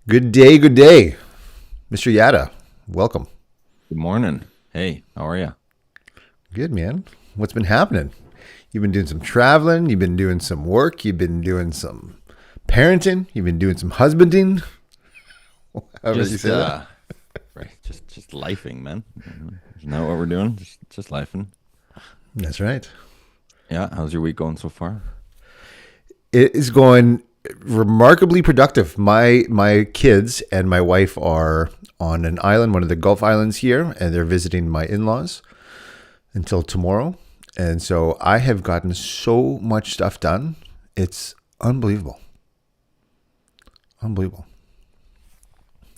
Good day, Mr. Yada. Welcome. Good morning. Hey, how are you? Good, man. What's been happening? You've been doing some traveling. You've been doing some work. You've been doing some parenting. You've been doing some husbanding. However you Just say that. right, just lifing, man. Isn't that what we're doing? Just lifing. That's right. Yeah, how's your week going so far? It is going remarkably productive. My kids and my wife are on an island, one of the Gulf Islands here, and they're visiting my in-laws until tomorrow. And so I have gotten so much stuff done. It's unbelievable. Unbelievable.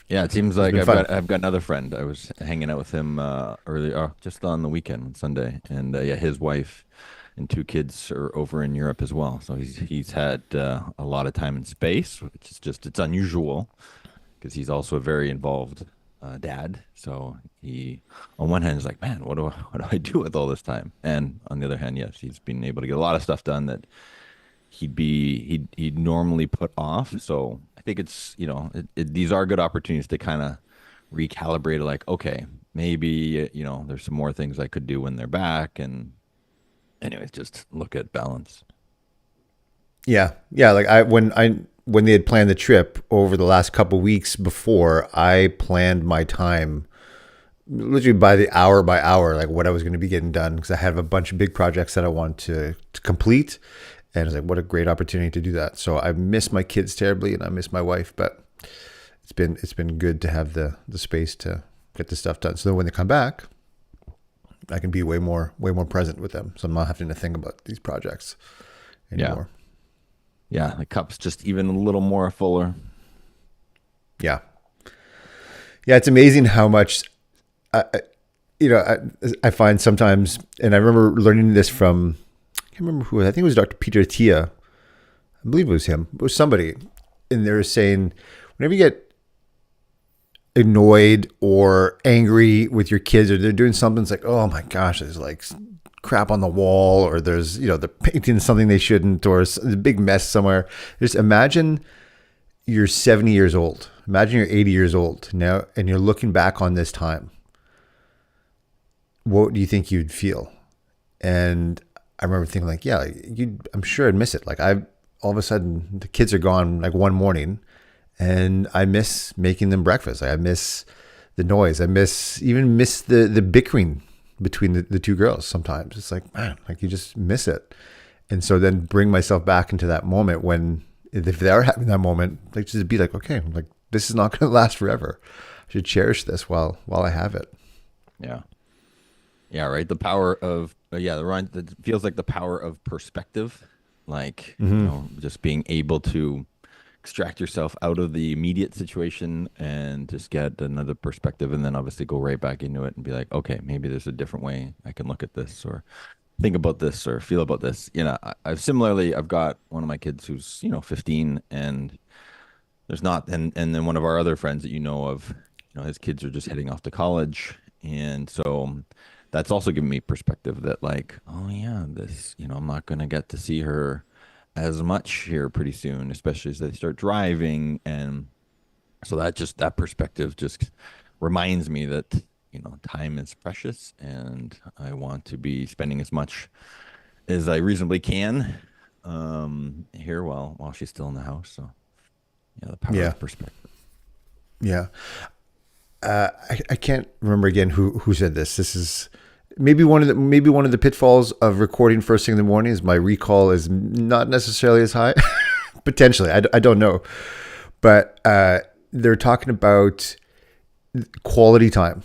Yeah, it seems It's like been I've fun. got another friend. I was hanging out with him just on the weekend on Sunday, and yeah, his wife and two kids are over in Europe as well. So he's had a lot of time in space, which is just it's unusual because he's also a very involved dad. So he, on one hand, is like, man, what do I do with all this time? And on the other hand, yes, he's been able to get a lot of stuff done that he'd normally put off. So I think it's these are good opportunities to kind of recalibrate. Like, okay, maybe there's some more things I could do when they're back. And anyways, just look at balance. Yeah, yeah. Like when they had planned the trip over the last couple weeks before, I planned my time literally by hour, like what I was going to be getting done because I have a bunch of big projects that I want to complete, and it's like what a great opportunity to do that. So I miss my kids terribly, and I miss my wife, but it's been good to have the space to get the stuff done. So then when they come back, I can be way more present with them. So I'm not having to think about these projects Yeah, anymore. yeah. The cup's just even a little more fuller. Yeah. Yeah, it's amazing how much, I, I- I find sometimes, and I remember learning this from, I can't remember who, I think it was Dr. Peter Tia. I believe it was him. It was somebody. And they were saying, whenever you get annoyed or angry with your kids or they're doing something, it's like, oh my gosh, there's like crap on the wall or there's, they're painting something they shouldn't or a big mess somewhere. Just imagine you're 70 years old. Imagine you're 80 years old now and you're looking back on this time. What do you think you'd feel? And I remember thinking like, yeah, I'm sure I'd miss it. Like all of a sudden the kids are gone like one morning and I miss making them breakfast. Like, I miss the noise. I miss the bickering between the two girls sometimes. It's like, man, like you just miss it. And so then bring myself back into that moment when if they are having that moment, like just be like, okay, like this is not going to last forever. I should cherish this while I have it. Yeah. Yeah, right. The power of the Ryan. That feels like the power of perspective, like just being able to extract yourself out of the immediate situation and just get another perspective, and then obviously go right back into it and be like, okay, maybe there's a different way I can look at this, or think about this, or feel about this. I've got one of my kids who's 15, and there's not, and then one of our other friends that of, his kids are just heading off to college, and so that's also given me perspective that like, oh yeah, this, I'm not gonna get to see her as much here pretty soon, especially as they start driving, and so that perspective just reminds me that time is precious, and I want to be spending as much as I reasonably can here while she's still in the house. So yeah, the power Yeah. of perspective. Yeah. I can't remember again who said this. This is maybe one of the pitfalls of recording first thing in the morning is my recall is not necessarily as high. Potentially, I don't know, but they're talking about quality time.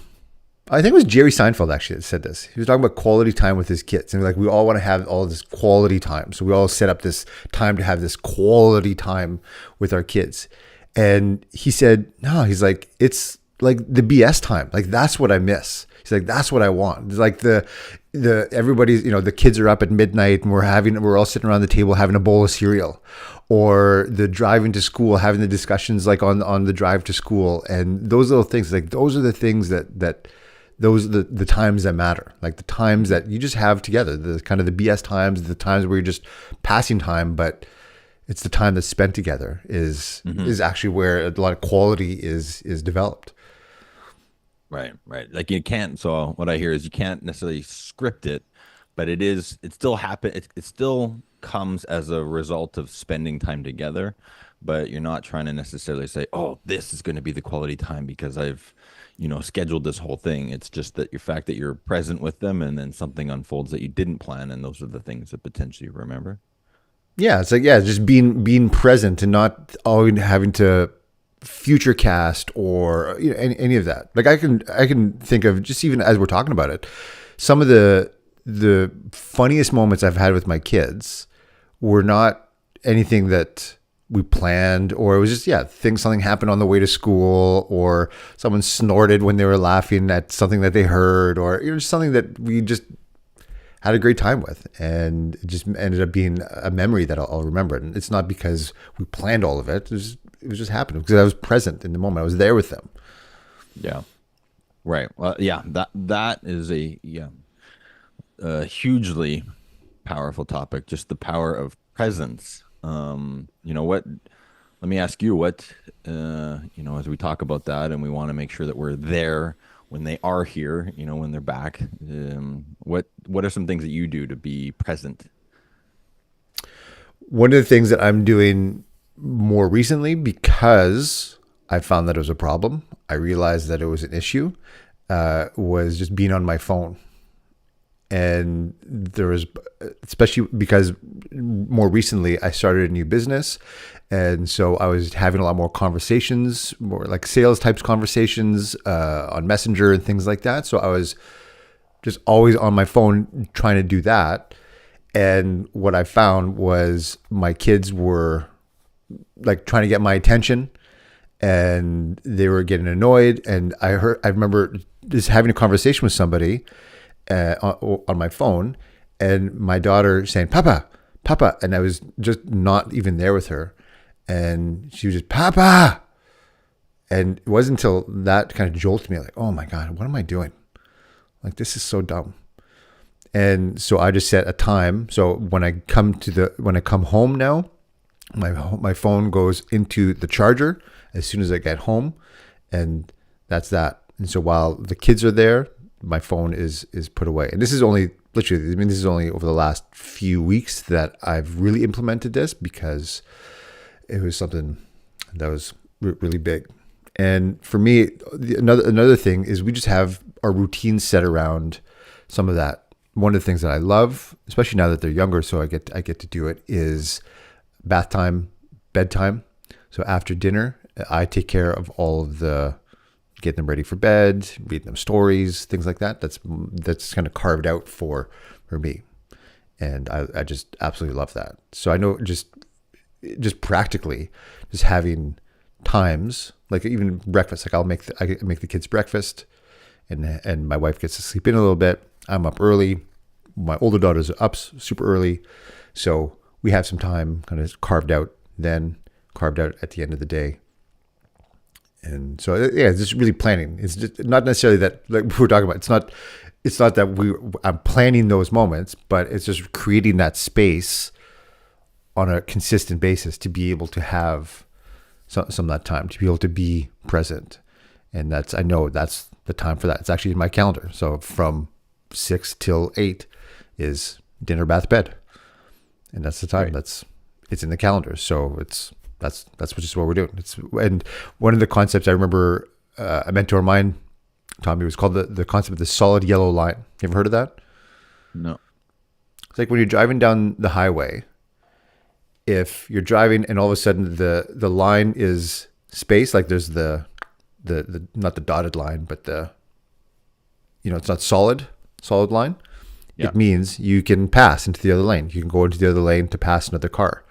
I think it was Jerry Seinfeld actually that said this. He was talking about quality time with his kids, and like we all want to have all this quality time, so we all set up this time to have this quality time with our kids. And he said, no, he's like, it's like the BS time. Like that's what I miss. He's like, that's what I want. It's like the everybody's, the kids are up at midnight and we're all sitting around the table having a bowl of cereal, or the driving to school, having the discussions like on the drive to school, and those little things. Like those are the things that those are the times that matter. Like the times that you just have together, the kind of the BS times, the times where you're just passing time, but It's the time that's spent together is actually where a lot of quality is developed. Right, right. Like you can't. So what I hear is you can't necessarily script it, but it still happen. It still comes as a result of spending time together. But you're not trying to necessarily say, "Oh, this is going to be the quality time because I've, scheduled this whole thing." It's just that your fact that you're present with them, and then something unfolds that you didn't plan, and those are the things that potentially you remember. Yeah, it's like just being present and not always having to future cast or any of that. Like I can think of, just even as we're talking about it, some of the funniest moments I've had with my kids were not anything that we planned, or it was just something happened on the way to school, or someone snorted when they were laughing at something that they heard, or just something that we just had a great time with, and it just ended up being a memory that I'll remember. And it's not because we planned all of it. It was just happening because I was present in the moment. I was there with them. Yeah. Right. Well, yeah. That is a hugely powerful topic. Just the power of presence. What? Let me ask you what. As we talk about that, and we want to make sure that we're there when they are here. When they're back. What are some things that you do to be present? One of the things that I'm doing more recently, because I found that it was a problem, I realized that it was an issue, was just being on my phone. And there was, especially because more recently I started a new business. And so I was having a lot more conversations, more like sales types conversations on Messenger and things like that. So I was just always on my phone trying to do that. And what I found was my kids were like trying to get my attention, and they were getting annoyed. And I remember just having a conversation with somebody on my phone, and my daughter saying, "Papa, Papa," and I was just not even there with her, and she was just, "Papa," and it wasn't until that kind of jolted me, like, "Oh my God, what am I doing? Like, this is so dumb." And so I just set a time. So when I come home now, my phone goes into the charger as soon as I get home, and that's that. And so while the kids are there, my phone is put away. And this is only literally, this is only over the last few weeks that I've really implemented this, because it was something that was really big. And for me, another thing is we just have our routine set around some of that. One of the things that I love, especially now that they're younger, so I get to do it, is bath time, bedtime. So after dinner, I take care of all of the getting them ready for bed, reading them stories, things like that. That's kind of carved out for me, and I just absolutely love that. So I know just practically, just having times like even breakfast. Like I make the kids breakfast, and my wife gets to sleep in a little bit. I'm up early. My older daughter's up super early, so we have some time kind of carved out at the end of the day. And so, it's just really planning. It's just not necessarily that, like we were talking about, it's not that I'm planning those moments, but it's just creating that space on a consistent basis to be able to have some of that time, to be able to be present. And I know that's the time for that. It's actually in my calendar. So from 6 till 8 is dinner, bath, bed. And that's the time. Right. It's in the calendar. So that's just what we're doing. And one of the concepts I remember a mentor of mine, Tommy, was called the concept of the solid yellow line. You ever heard of that? No. It's like when you're driving down the highway, if you're driving and all of a sudden the line is space, like there's the not the dotted line, but it's not solid line. Yeah. It means you can pass into the other lane. You can go into the other lane to pass another car.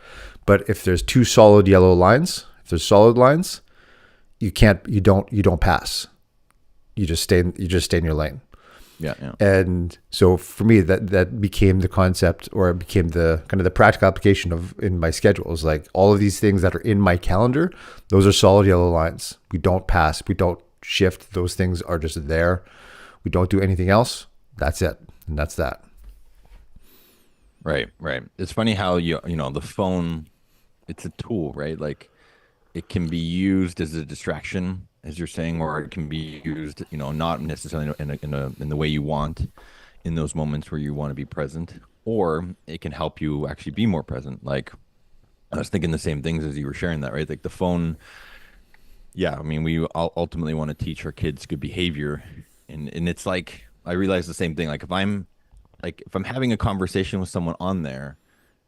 But if there's two solid yellow lines, if there's solid lines, you don't pass. You just stay in your lane. Yeah, yeah. And so for me, that became the concept, or it became the kind of the practical application in my schedule. Is like all of these things that are in my calendar, those are solid yellow lines. We don't pass. We don't shift. Those things are just there. We don't do anything else. That's it. And that's that. Right, right. It's funny how the phone it's a tool, right? Like it can be used as a distraction, as you're saying, or it can be used, not necessarily in the way you want in those moments where you want to be present, or it can help you actually be more present. Like I was thinking the same things as you were sharing that, right? Like the phone, yeah, I mean, we ultimately want to teach our kids good behavior, and it's like I realize the same thing. Like if I'm having a conversation with someone on there,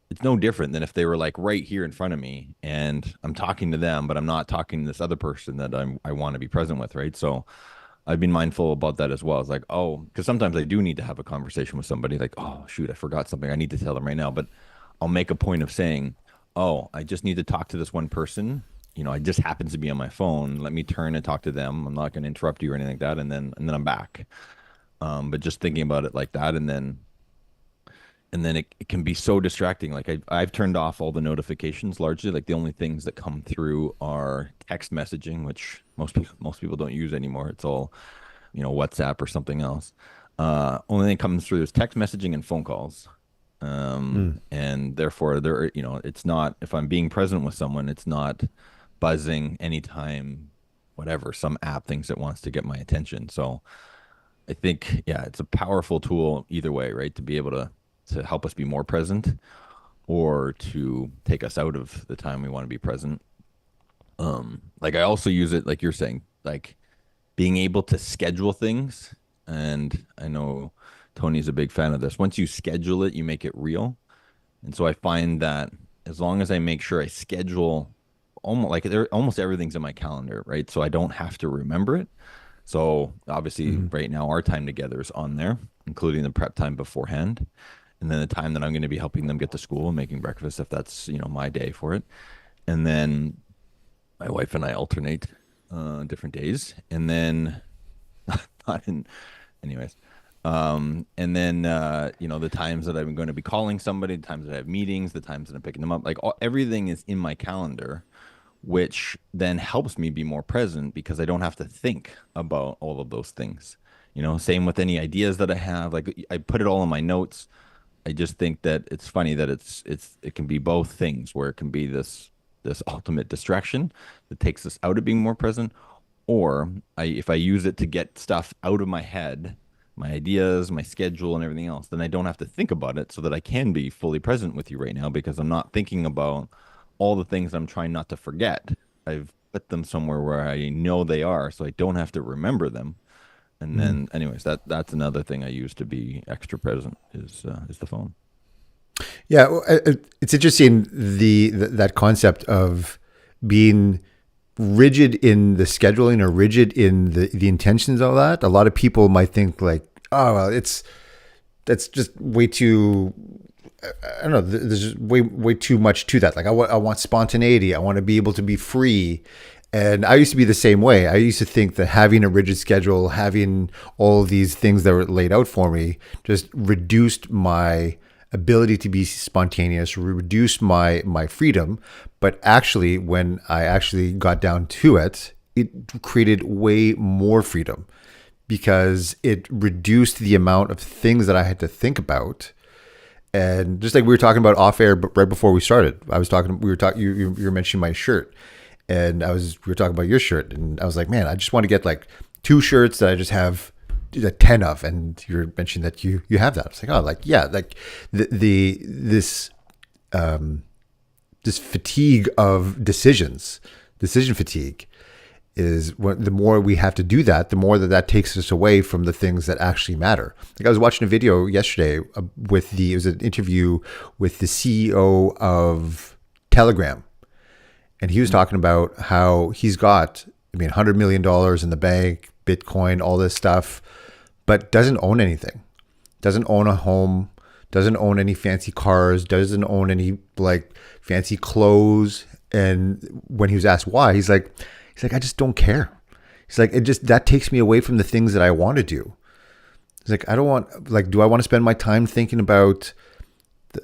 it's no different than if they were like right here in front of me and I'm talking to them, but I'm not talking to this other person that I want to be present with, right? So I've been mindful about that as well. It's like, oh, because sometimes I do need to have a conversation with somebody, like, oh shoot, I forgot something. I need to tell them right now. But I'll make a point of saying, oh, I just need to talk to this one person. I just happens to be on my phone. Let me turn and talk to them. I'm not going to interrupt you or anything like that. And then I'm back. But just thinking about it like that, and then it can be so distracting. Like I've turned off all the notifications largely. Like the only things that come through are text messaging, which most people don't use anymore. It's all, WhatsApp or something else. Only thing that comes through is text messaging and phone calls. And therefore it's not, if I'm being present with someone, it's not buzzing anytime, whatever, some app thinks it wants to get my attention. So I think, yeah, it's a powerful tool either way, right? To be able to help us be more present or to take us out of the time we want to be present. Like I also use it, like you're saying, like being able to schedule things. And I know Tony's a big fan of this. Once you schedule it, you make it real. And so I find that as long as I make sure I schedule almost everything's in my calendar, right? So I don't have to remember it. So obviously right now our time together is on there, including the prep time beforehand. And then the time that I'm going to be helping them get to school and making breakfast if that's, my day for it. And then my wife and I alternate different days. And then not in anyways. And then the times that I'm going to be calling somebody, the times that I have meetings, the times that I'm picking them up, like everything is in my calendar, which then helps me be more present because I don't have to think about all of those things. Same with any ideas that I have. Like I put it all in my notes. I just think that it's funny that it can be both things where it can be this ultimate distraction that takes us out of being more present, or if I use it to get stuff out of my head, my ideas, my schedule, and everything else, then I don't have to think about it so that I can be fully present with you right now because I'm not thinking about all the things I'm trying not to forget. I've put them somewhere where I know they are, so I don't have to remember them. And then, anyways, that's another thing I use to be extra present is the phone. Yeah, it's interesting that concept of being rigid in the scheduling or rigid in the intentions of that. A lot of people might think like, oh, well, that's just way too. I don't know. There's way too much to that. Like I want spontaneity. I want to be able to be free. And I used to be the same way. I used to think that having a rigid schedule, having all of these things that were laid out for me, just reduced my ability to be spontaneous, reduced my freedom. But actually, when I actually got down to it, it created way more freedom because it reduced the amount of things that I had to think about. And just like we were talking about off air, but right before we started, you were mentioning my shirt, and we were talking about your shirt, and I was like, man, I just want to get like 2 shirts that I just have 10 of, and you're mentioning that you have that. I was like, oh, like, yeah, like this fatigue of decision fatigue is the more we have to do that, the more that takes us away from the things that actually matter. Like I was watching a video yesterday it was an interview with the CEO of Telegram, and he was talking about how he's got, $100 million in the bank, Bitcoin, all this stuff, but doesn't own anything, doesn't own a home, doesn't own any fancy cars, doesn't own any like fancy clothes. And when he was asked why, he's like, I just don't care. He's like, that takes me away from the things that I want to do. He's like, do I want to spend my time thinking about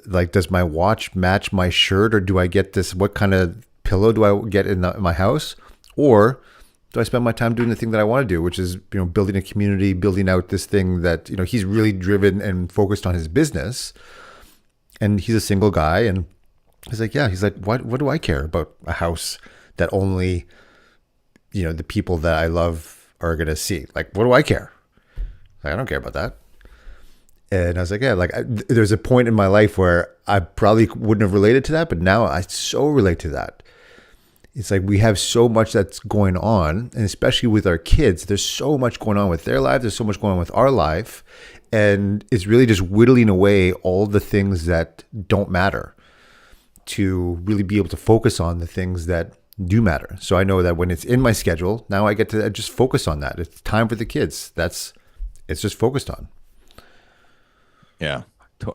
like, does my watch match my shirt, or do I get this? What kind of pillow do I get in my house? Or do I spend my time doing the thing that I want to do, which is, building a community, building out this thing that, he's really driven and focused on his business. And he's a single guy, and He's like, yeah. He's like, what do I care about a house that only, the people that I love are going to see? Like, what do I care? Like, I don't care about that. And I was like, yeah, like there's a point in my life where I probably wouldn't have related to that, but now I so relate to that. It's like we have so much that's going on, and especially with our kids, there's so much going on with their life. There's so much going on with our life. And it's really just whittling away all the things that don't matter to really be able to focus on the things that do matter. So I know that when it's in my schedule, now I get to just focus on that. It's time for the kids. It's just focused on. Yeah.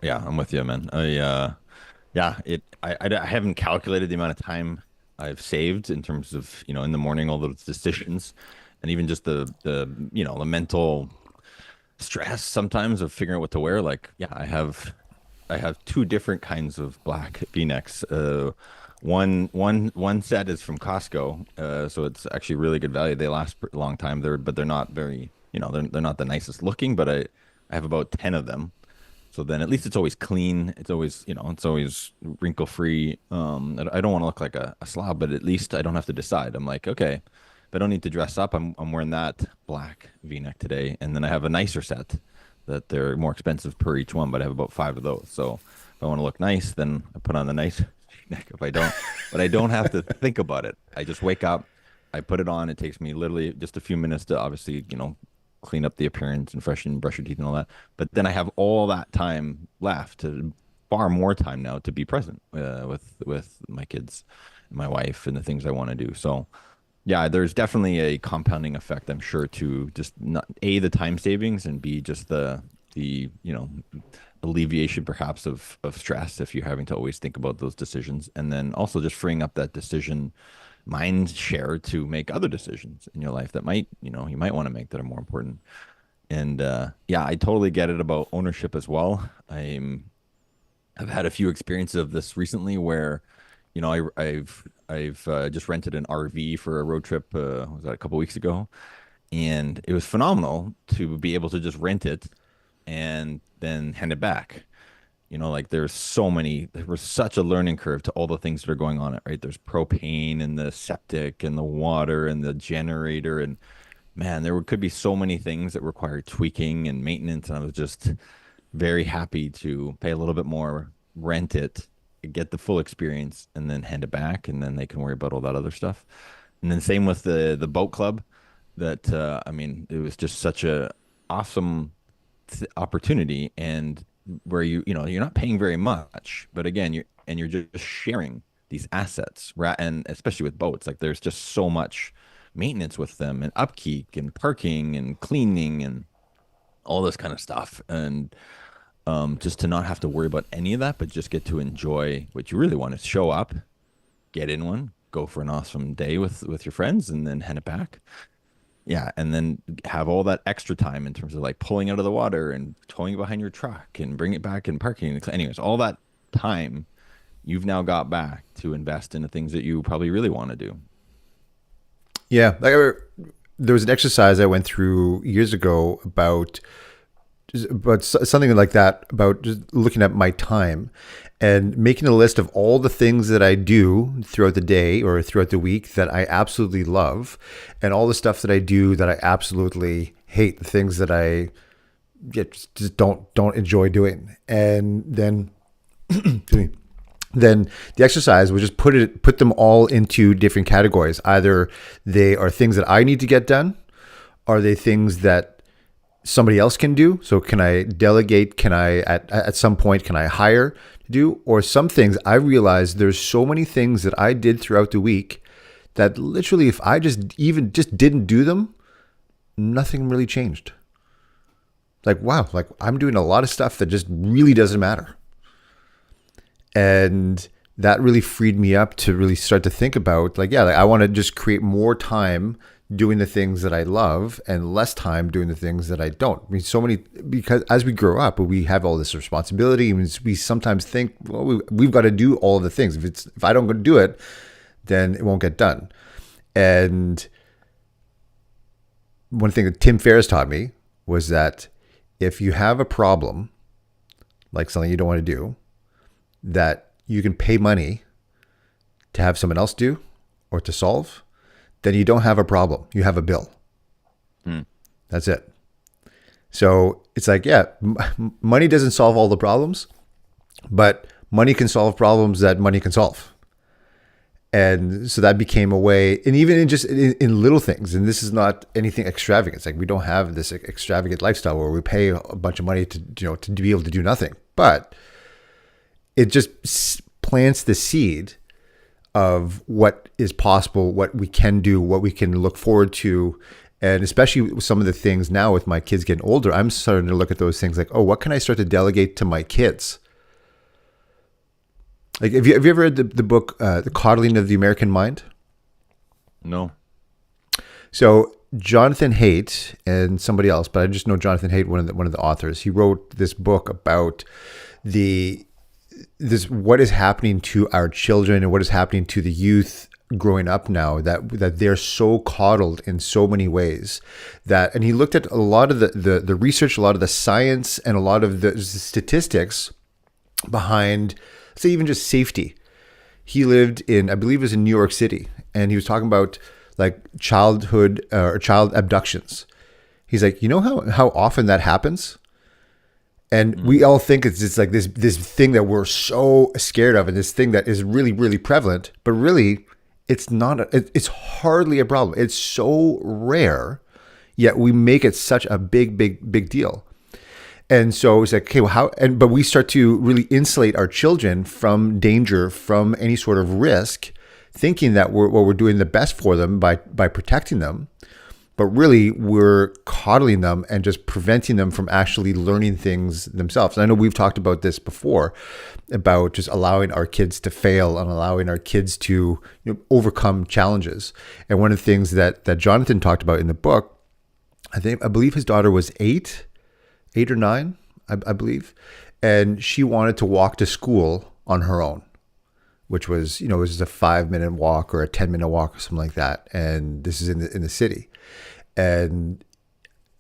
Yeah, I'm with you, man. I haven't calculated the amount of time I've saved in terms of, in the morning, all those decisions, and even just the mental stress sometimes of figuring out what to wear. Like, yeah, I have two different kinds of black V-necks. One set is from Costco, so it's actually really good value. They last a long time. They're not very, they're not the nicest looking, but I have about 10 of them. So then at least it's always clean. It's always, it's always wrinkle free. I don't want to look like a slob, but at least I don't have to decide. I'm like, okay, if I don't need to dress up, I'm wearing that black V-neck today. And then I have a nicer set that they're more expensive per each one, but I have about 5 of those. So if I want to look nice, then I put on the nice V-neck. If I don't, but I don't have to think about it. I just wake up, I put it on. It takes me literally just a few minutes to obviously, clean up the appearance and freshen, brush your teeth and all that. But then I have all that time left, far more time now to be present with my kids, and my wife, and the things I want to do. So yeah, there's definitely a compounding effect, I'm sure, to just not A, the time savings, and B, just the alleviation perhaps of stress if you're having to always think about those decisions. And then also just freeing up that decision mind share to make other decisions in your life that might, you might want to make that are more important. And yeah, I totally get it about ownership as well. I've had a few experiences of this recently where, I've just rented an RV for a road trip. Was that a couple weeks ago? And it was phenomenal to be able to just rent it and then hand it back. Like there was such a learning curve to all the things that are going on, right? There's propane and the septic and the water and the generator. And man, could be so many things that require tweaking and maintenance. And I was just very happy to pay a little bit more, rent it, get the full experience, and then hand it back. And then they can worry about all that other stuff. And then same with the boat club that, it was just such a awesome opportunity. And where you're not paying very much, but again, you're just sharing these assets, right? And especially with boats, like there's just so much maintenance with them, and upkeep and parking and cleaning and all this kind of stuff. And just to not have to worry about any of that, but just get to enjoy what you really want to show up, get in one, go for an awesome day with your friends, and then hand it back. Yeah, and then have all that extra time in terms of like pulling out of the water and towing it behind your truck and bring it back and parking. Anyways, all that time you've now got back to invest in the things that you probably really want to do. Yeah, there was an exercise I went through years ago about something like that, about just looking at my time and making a list of all the things that I do throughout the day or throughout the week that I absolutely love, and all the stuff that I do that I absolutely hate, the things that I just don't enjoy doing. And then then the exercise was just put them all into different categories. Either they are things that I need to get done, are they things that somebody else can do? So can I delegate? Can I at some point can I hire to do? Or some things I realized there's so many things that I did throughout the week that literally if I just didn't do them, nothing really changed. Like, wow, like I'm doing a lot of stuff that just really doesn't matter. And that really freed me up to really start to think about like I want to just create more time doing the things that I love and less time doing the things that I don't. Because as we grow up, we have all this responsibility, and we sometimes think, well, we've got to do all of the things. If I don't go do it, then it won't get done. And one thing that Tim Ferriss taught me was that if you have a problem, like something you don't want to do, that you can pay money to have someone else do or to solve, then you don't have a problem. You have a bill. That's it. So it's like, yeah, money doesn't solve all the problems, but money can solve problems that money can solve. And so that became a way, and even in little things, and this is not anything extravagant. It's like we don't have this extravagant lifestyle where we pay a bunch of money to be able to do nothing. But it just plants the seed of what is possible, what we can do, what we can look forward to. And especially with some of the things now with my kids getting older, I'm starting to look at those things like, oh, what can I start to delegate to my kids? Like, have you ever read the book, The Coddling of the American Mind? No. So Jonathan Haidt and somebody else, but I just know Jonathan Haidt, one of the authors. He wrote this book about what is happening to our children and what is happening to the youth growing up now, that they're so coddled in so many ways and he looked at a lot of the research, a lot of the science, and a lot of the statistics behind, say, even just safety. He lived in, I believe it was in New York City, and he was talking about like childhood or child abductions. He's like, you know how often that happens? And we all think it's just like this thing that we're so scared of, and this thing that is really, really prevalent, but really it's not. It's hardly a problem. It's so rare, yet we make it such a big deal. And so it's like, okay, well, but we start to really insulate our children from danger, from any sort of risk, thinking that we're doing the best for them by protecting them. But really, we're coddling them and just preventing them from actually learning things themselves. And I know we've talked about this before, about just allowing our kids to fail and allowing our kids to overcome challenges. And one of the things that Jonathan talked about in the book, I believe his daughter was 8 or 9, I believe, and she wanted to walk to school on her own, which was, it was a 5-minute walk or a 10-minute walk or something like that. And this is in the city. And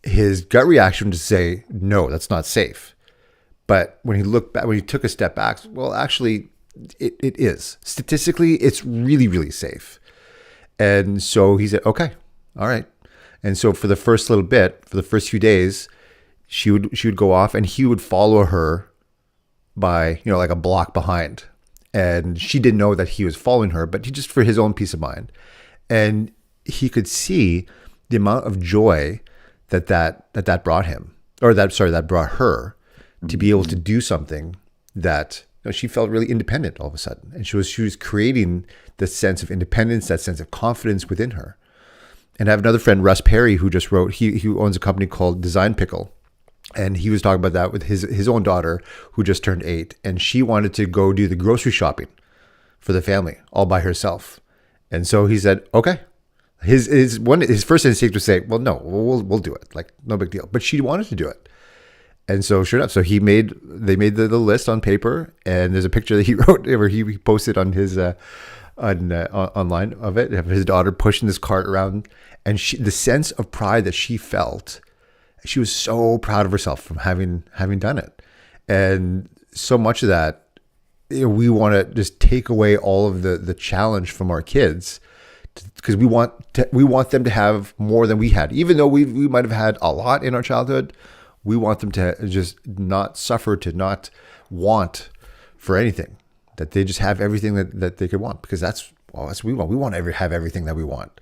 his gut reaction was to say, no, that's not safe. But when he took a step back, well, actually, it is. Statistically, it's really, really safe. And so he said, okay, all right. And so for the first few days, she would go off and he would follow her by, like a block behind. And she didn't know that he was following her, but just for his own peace of mind. And he could see the amount of joy that brought him, or that brought her, to be able to do something that she felt really independent all of a sudden. And she was creating this sense of independence, that sense of confidence within her. And I have another friend, Russ Perry, who just wrote, he owns a company called Design Pickle. And he was talking about that with his own daughter, who just turned 8. And she wanted to go do the grocery shopping for the family all by herself. And so he said, okay. His first instinct was say, well, no, we'll do it. Like, no big deal. But she wanted to do it. And so sure enough, so they made the list on paper, and there's a picture that he wrote, or he posted on his online of it, of his daughter pushing this cart around, and the sense of pride that she felt, she was so proud of herself from having done it. And so much of that, we want to just take away all of the challenge from our kids, because we want them to have more than we had. Even though we might have had a lot in our childhood, we want them to just not suffer, to not want for anything, that they just have everything that they could want, because that's what we want. We want to have everything that we want.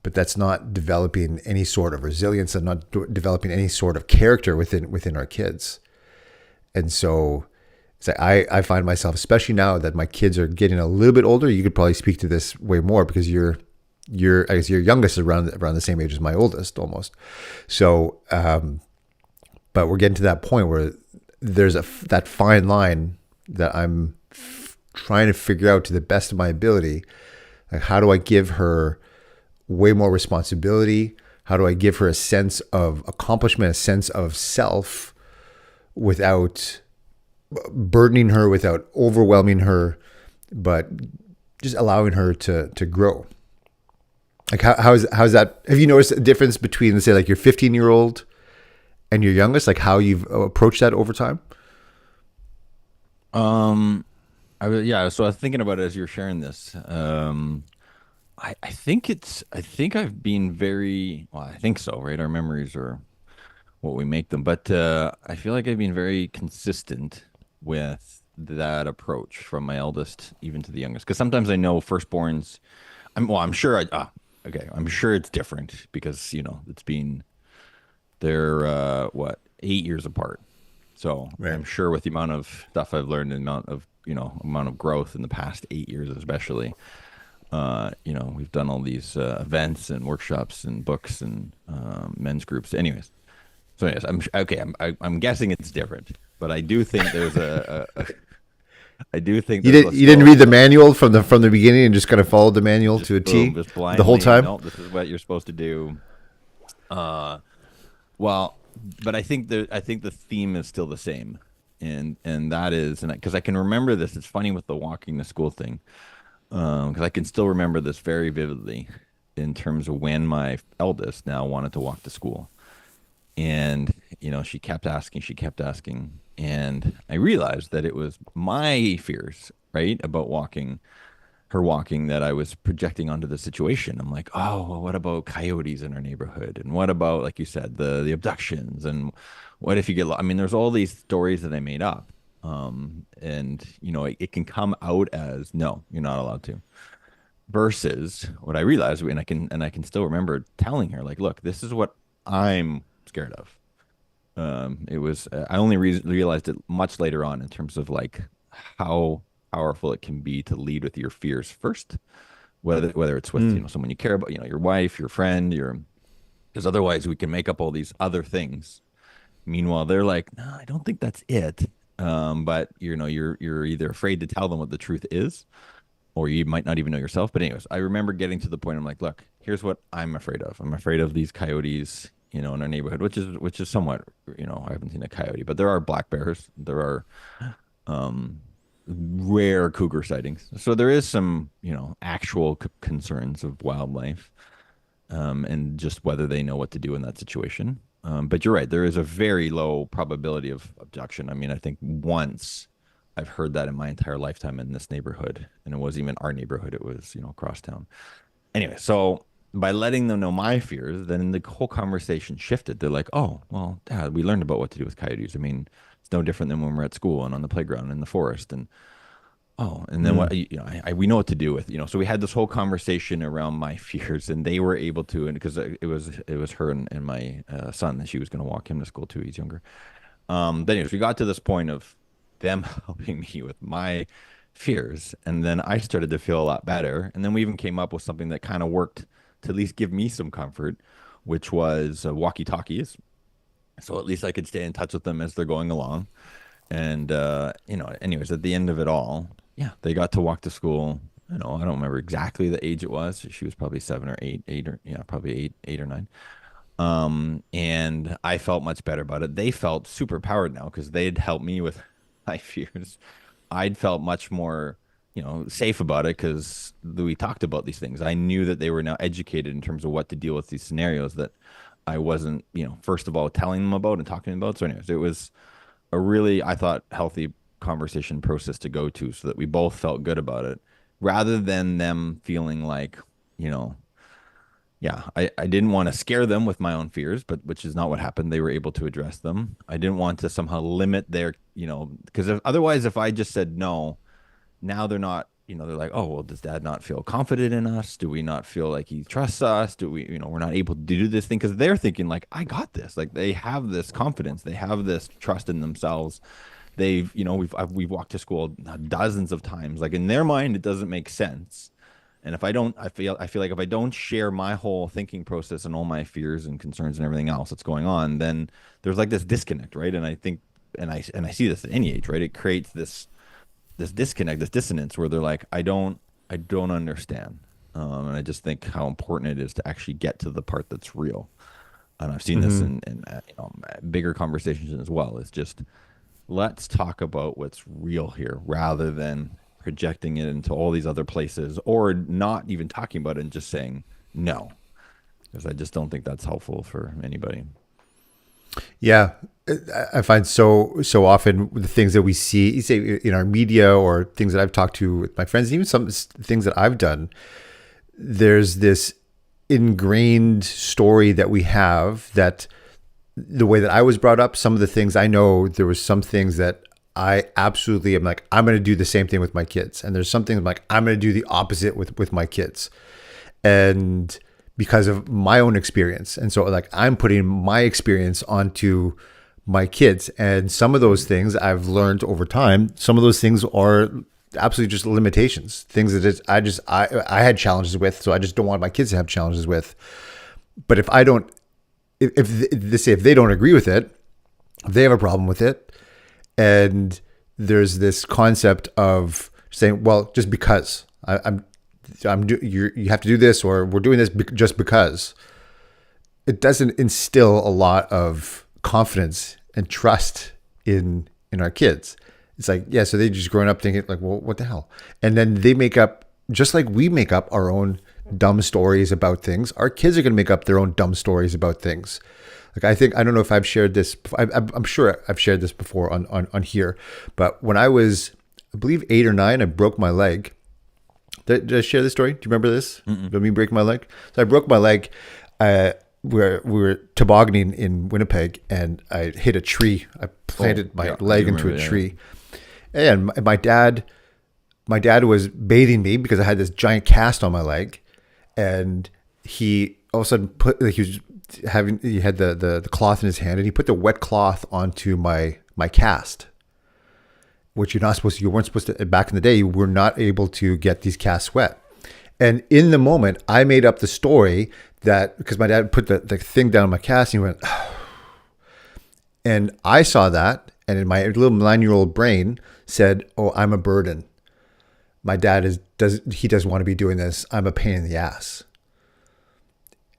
But that's not developing any sort of resilience and not developing any sort of character within our kids. And so it's like I find myself, especially now that my kids are getting a little bit older, you could probably speak to this way more, because I guess your youngest is around the same age as my oldest almost. So, but we're getting to that point where there's that fine line that I'm trying to figure out to the best of my ability. Like, how do I give her way more responsibility? How do I give her a sense of accomplishment, a sense of self, without burdening her, without overwhelming her, but just allowing her to grow? Like, how's that? Have you noticed a difference between, let's say, like your 15-year-old and your youngest, like how you've approached that over time? Yeah, so I was thinking about it as you're sharing this. I think I've been very, well, I think so, right? Our memories are what we make them. But I feel like I've been very consistent with that approach from my eldest even to the youngest. Because sometimes I know firstborns, I'm sure okay, I'm sure it's different because, it's been, they're, what, 8 years apart. So Right. I'm sure with the amount of stuff I've learned and amount of growth in the past 8 years, especially, we've done all these events and workshops and books and men's groups. Anyways, so yes, okay. I'm guessing it's different, but I do think there's I do think there's You didn't still read the manual from the beginning and just kind of followed the manual just to a boom, T just the whole blindly. time. No, this is what you're supposed to do. Uh, well, but I think the theme is still the same, and that is, and because I can remember this. It's funny with the walking to school thing, because I can still remember this very vividly in terms of when my eldest now wanted to walk to school. And, she kept asking. And I realized that it was my fears, right, about her walking that I was projecting onto the situation. I'm like, oh, well, what about coyotes in our neighborhood? And what about, like you said, the abductions? And what if you get, I mean, there's all these stories that I made up. And, it can come out as, no, you're not allowed to. Versus what I realized, and I can still remember telling her, like, look, this is what I'm scared of. It was I only realized it much later on in terms of like how powerful it can be to lead with your fears first, whether it's with Mm. someone you care about, your wife, your friend, because otherwise we can make up all these other things. Meanwhile, they're like, no, I don't think that's it. But you're either afraid to tell them what the truth is, or you might not even know yourself. But anyways, I remember getting to the point. I'm like, look, here's what I'm afraid of. I'm afraid of these coyotes, in our neighborhood, which is somewhat, I haven't seen a coyote, but there are black bears. There are um, rare cougar sightings. So there is some, actual concerns of wildlife, and just whether they know what to do in that situation. But you're right. There is a very low probability of abduction. I mean, I think once I've heard that in my entire lifetime in this neighborhood, and it wasn't even our neighborhood. It was, across town. Anyway, so by letting them know my fears, then the whole conversation shifted. They're like, "Oh, well, Dad, we learned about what to do with coyotes. I mean, it's no different than when we're at school and on the playground in the forest." And oh, and then Mm. what? We know what to do with. So we had this whole conversation around my fears, and they were able to, and because it was her and my son that she was going to walk him to school too. He's younger. But anyways, we got to this point of them helping me with my fears, and then I started to feel a lot better. And then we even came up with something that kind of worked to at least give me some comfort, which was walkie-talkies. So at least I could stay in touch with them as they're going along. And anyways, at the end of it all, yeah, they got to walk to school. I don't remember exactly the age it was. She was probably 7 or 8, or yeah, probably 8 or 9. And I felt much better about it. They felt super powered now because they'd helped me with my fears. I'd felt much more, safe about it because we talked about these things. I knew that they were now educated in terms of what to deal with these scenarios that I wasn't, first of all, telling them about and talking about. So, anyways, it was a really, I thought, healthy conversation process to go to so that we both felt good about it rather than them feeling like, you know, yeah, I didn't want to scare them with my own fears, but which is not what happened. They were able to address them. I didn't want to somehow limit their, because otherwise, if I just said no, now they're not, they're like, oh, well, does dad not feel confident in us? Do we not feel like he trusts us? Do we, we're not able to do this thing? Because they're thinking, like, I got this. Like, they have this confidence, they have this trust in themselves. They've, we've walked to school dozens of times. Like, in their mind, it doesn't make sense. And if I don't, I feel like if I don't share my whole thinking process and all my fears and concerns and everything else that's going on, then there's like this disconnect, right? And I think, and I see this at any age, right? It creates this disconnect, this dissonance where they're like, I don't understand. And I just think how important it is to actually get to the part that's real. And I've seen this Hmm. in bigger conversations as well. It's just let's talk about what's real here rather than projecting it into all these other places or not even talking about it and just saying no, because I just don't think that's helpful for anybody. Yeah, I find so often the things that we see, you say in our media or things that I've talked to with my friends, even some things that I've done. There's this ingrained story that we have that the way that I was brought up, some of the things I know, there was some things that I absolutely am like, I'm going to do the same thing with my kids, and there's something I'm like, I'm going to do the opposite with my kids, and because of my own experience. And so like I'm putting my experience onto my kids. And some of those things I've learned over time, some of those things are absolutely just limitations, things that I had challenges with. So I just don't want my kids to have challenges with. But if I don't, if they don't agree with it, if they have a problem with it, and there's this concept of saying, well, just because you have to do this, or we're doing this just because, it doesn't instill a lot of confidence and trust in our kids. It's like, yeah, so they just growing up thinking like, well, what the hell? And then they make up, just like we make up our own dumb stories about things. Our kids are going to make up their own dumb stories about things. Like I don't know if I've shared this. I'm sure I've shared this before on here. But when I was, I believe 8 or 9, I broke my leg. Did I share this story? Do you remember this? About me breaking my leg? So I broke my leg. We were tobogganing in Winnipeg, and I hit a tree. I planted my leg into a tree, and my dad was bathing me because I had this giant cast on my leg, and he all of a sudden put like he had the cloth in his hand, and he put the wet cloth onto my cast, which you weren't supposed to, back in the day, you were not able to get these casts wet. And in the moment, I made up the story that because my dad put the thing down on my cast, and he went, and I saw that, and in my little 9-year-old brain said, "Oh, I'm a burden. My dad doesn't want to be doing this. I'm a pain in the ass."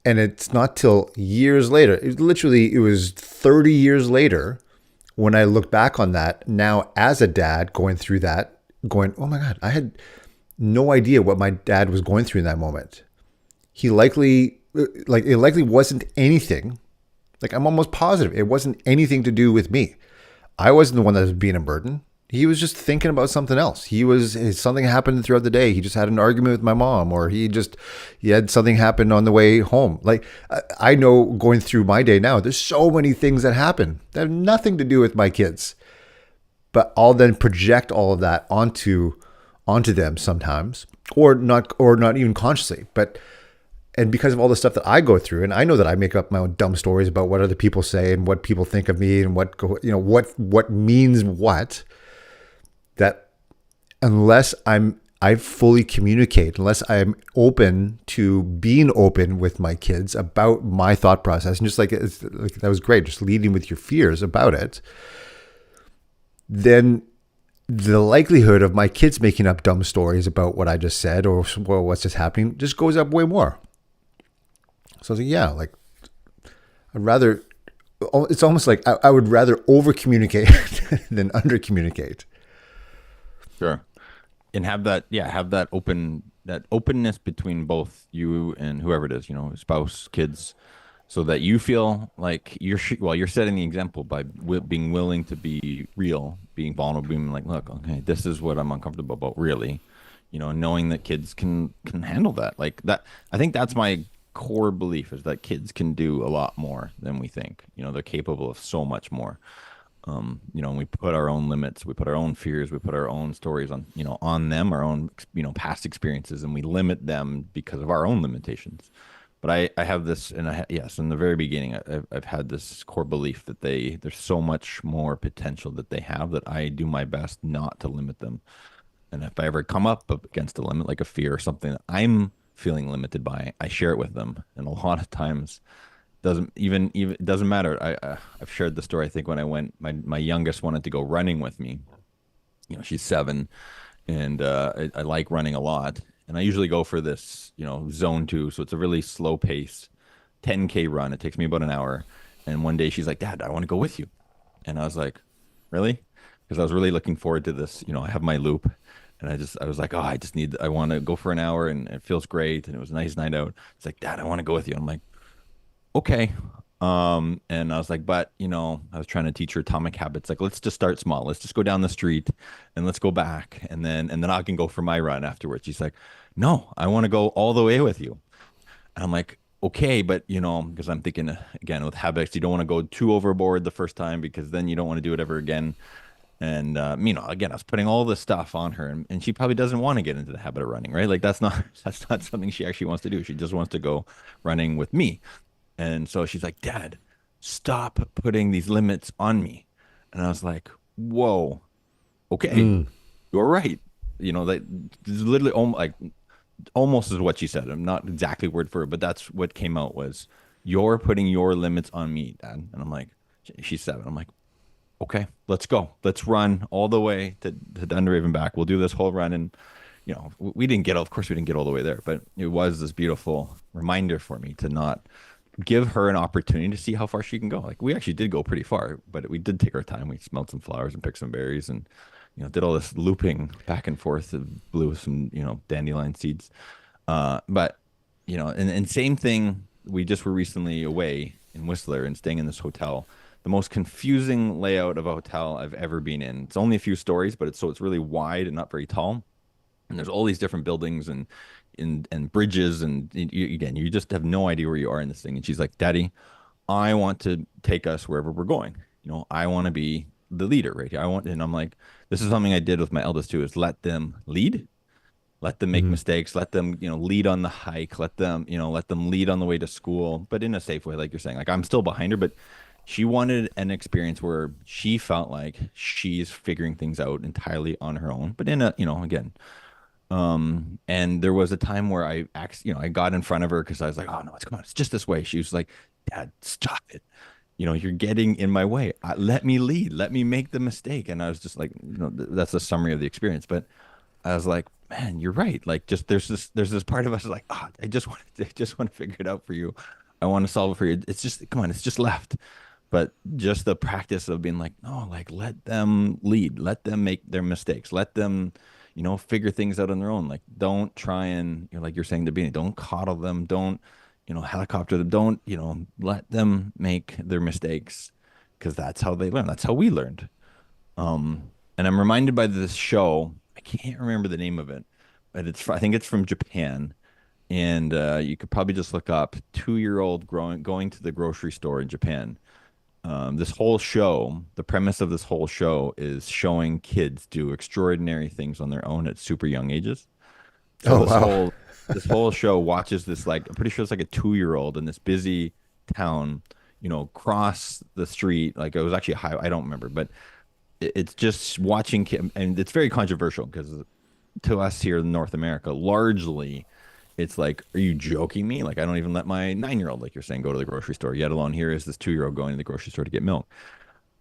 And it's not till years later, it was 30 years later, when I look back on that now as a dad going through that, going, oh my God, I had no idea what my dad was going through in that moment. It likely wasn't anything. Like I'm almost positive it wasn't anything to do with me. I wasn't the one that was being a burden. He was just thinking about something else. Something happened throughout the day. He just had an argument with my mom, or he had something happen on the way home. Like I know going through my day now, there's so many things that happen that have nothing to do with my kids, but I'll then project all of that onto them sometimes, or not even consciously, and because of all the stuff that I go through, and I know that I make up my own dumb stories about what other people say and what people think of me and what means what, that unless I fully communicate, unless I'm open to being open with my kids about my thought process, and just like that was great, just leading with your fears about it, then the likelihood of my kids making up dumb stories about what I just said or what's just happening just goes up way more. So I was like, yeah, like it's almost like I would rather over communicate than under communicate. Sure. And have that openness between both you and whoever it is, spouse, kids, so that you feel like you're setting the example by being willing to be real, being vulnerable, being like, look, okay, this is what I'm uncomfortable about, really, knowing that kids can handle that. Like that, I think that's my core belief, is that kids can do a lot more than we think. They're capable of so much more. And we put our own limits, we put our own fears, we put our own stories on them, our own, past experiences, and we limit them because of our own limitations. But I have this, and yes, in the very beginning, I've had this core belief that there's so much more potential that they have, that I do my best not to limit them. And if I ever come up against a limit, like a fear or something that I'm feeling limited by, I share it with them. And a lot of times, doesn't even it doesn't matter. I've shared the story. I think when I went, my youngest wanted to go running with me. She's 7, and I like running a lot. And I usually go for this, zone 2. So it's a really slow pace, 10K run. It takes me about an hour. And one day she's like, Dad, I want to go with you. And I was like, really? Because I was really looking forward to this. I have my loop. And I was like, oh, I want to go for an hour, and it feels great. And it was a nice night out. It's like, Dad, I want to go with you. I'm like, okay, And I was like, but I was trying to teach her atomic habits. Like, let's just start small. Let's just go down the street and let's go back. And then I can go for my run afterwards. She's like, no, I want to go all the way with you. And I'm like, okay, but because I'm thinking again with habits, you don't want to go too overboard the first time because then you don't want to do it ever again. And again, I was putting all this stuff on her, and she probably doesn't want to get into the habit of running, right? Like that's not something she actually wants to do. She just wants to go running with me. And so she's like, Dad, stop putting these limits on me. And I was like, whoa, okay, Mm. you're right. Like this is literally almost is what she said. I'm not exactly word for word, but that's what came out was you're putting your limits on me, Dad. And I'm like, she's 7. I'm like, okay, let's go. Let's run all the way to Dunderhaven back. We'll do this whole run. And, we didn't get, of course, we didn't get all the way there, but it was this beautiful reminder for me to not give her an opportunity to see how far she can go. Like we actually did go pretty far, but we did take our time. We smelled some flowers and picked some berries and, did all this looping back and forth, blew some, dandelion seeds. But, and same thing, we just were recently away in Whistler and staying in this hotel, the most confusing layout of a hotel I've ever been in. It's only a few stories, but it's really wide and not very tall. And there's all these different buildings and bridges, and again, you just have no idea where you are in this thing. And she's like, Daddy, I want to take us wherever we're going. I want to be the leader right here. And I'm like, this is something I did with my eldest too, is let them lead, let them make Mhm. mistakes, let them, lead on the hike, let them lead on the way to school, but in a safe way, like you're saying. Like I'm still behind her, but she wanted an experience where she felt like she's figuring things out entirely on her own, but in a, again, and there was a time where I got in front of her because I was like, oh no, come on, it's just this way. She was like, Dad, stop it. You're getting in my way. Let me lead. Let me make the mistake. And I was just like, that's a summary of the experience. But I was like, man, you're right. Like, just there's this part of us like, I just want to figure it out for you. I want to solve it for you. It's just, come on, it's just left. But just the practice of being like, no, like let them lead, let them make their mistakes, let them, figure things out on their own. Like, don't try and, like you're saying to be, don't coddle them, don't, helicopter them, don't, let them make their mistakes because that's how they learn. That's how we learned. And I'm reminded by this show. I can't remember the name of it, but I think it's from Japan. And you could probably just look up 2-year-old going to the grocery store in Japan. This whole show, the premise of this whole show is showing kids do extraordinary things on their own at super young ages. So Oh this wow. whole this whole show watches this, like, I'm pretty sure it's like a 2-year-old in this busy town, cross the street. Like it was actually a highway, I don't remember, but it's just watching and it's very controversial because to us here in North America, largely it's like, are you joking me? Like I don't even let my 9-year-old, like you're saying, go to the grocery store, yet alone here is this 2-year-old going to the grocery store to get milk.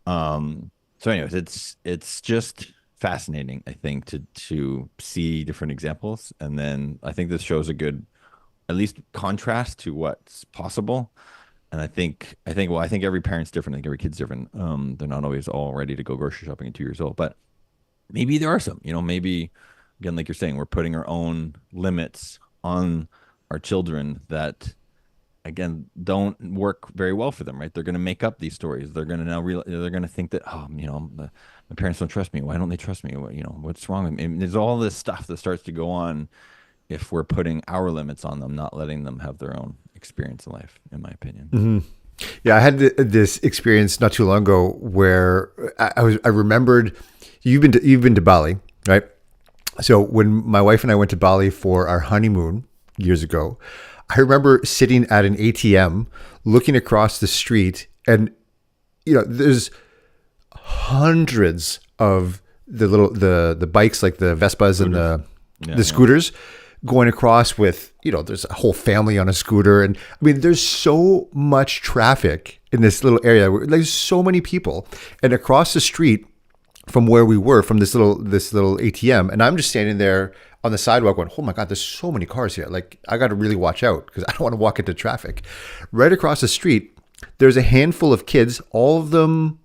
So anyways, it's just fascinating, I think, to see different examples. And then I think this shows a good, at least, contrast to what's possible. And I think every parent's different. I think every kid's different. They're not always all ready to go grocery shopping at 2 years old, but maybe there are some, maybe again, like you're saying, we're putting our own limits on our children that again don't work very well for them, right? They're going to make up these stories. They're going to now they're going to think that, oh, my parents don't trust me. Why don't they trust me? What's wrong with me? And there's all this stuff that starts to go on if we're putting our limits on them, not letting them have their own experience in life, in my opinion. Mhm. Yeah, I had this experience not too long ago where I remembered you've been to Bali, right? So when my wife and I went to Bali for our honeymoon years ago, I remember sitting at an ATM looking across the street, and there's hundreds of the bikes, like the Vespas and Scooters. the Yeah, the yeah. scooters going across with, there's a whole family on a scooter. And I mean, there's so much traffic in this little area where there's so many people, and across the street from where we were, from this little ATM, and I'm just standing there on the sidewalk going, oh my God, there's so many cars here. Like, I got to really watch out because I don't want to walk into traffic. Right across the street, there's a handful of kids. All of them,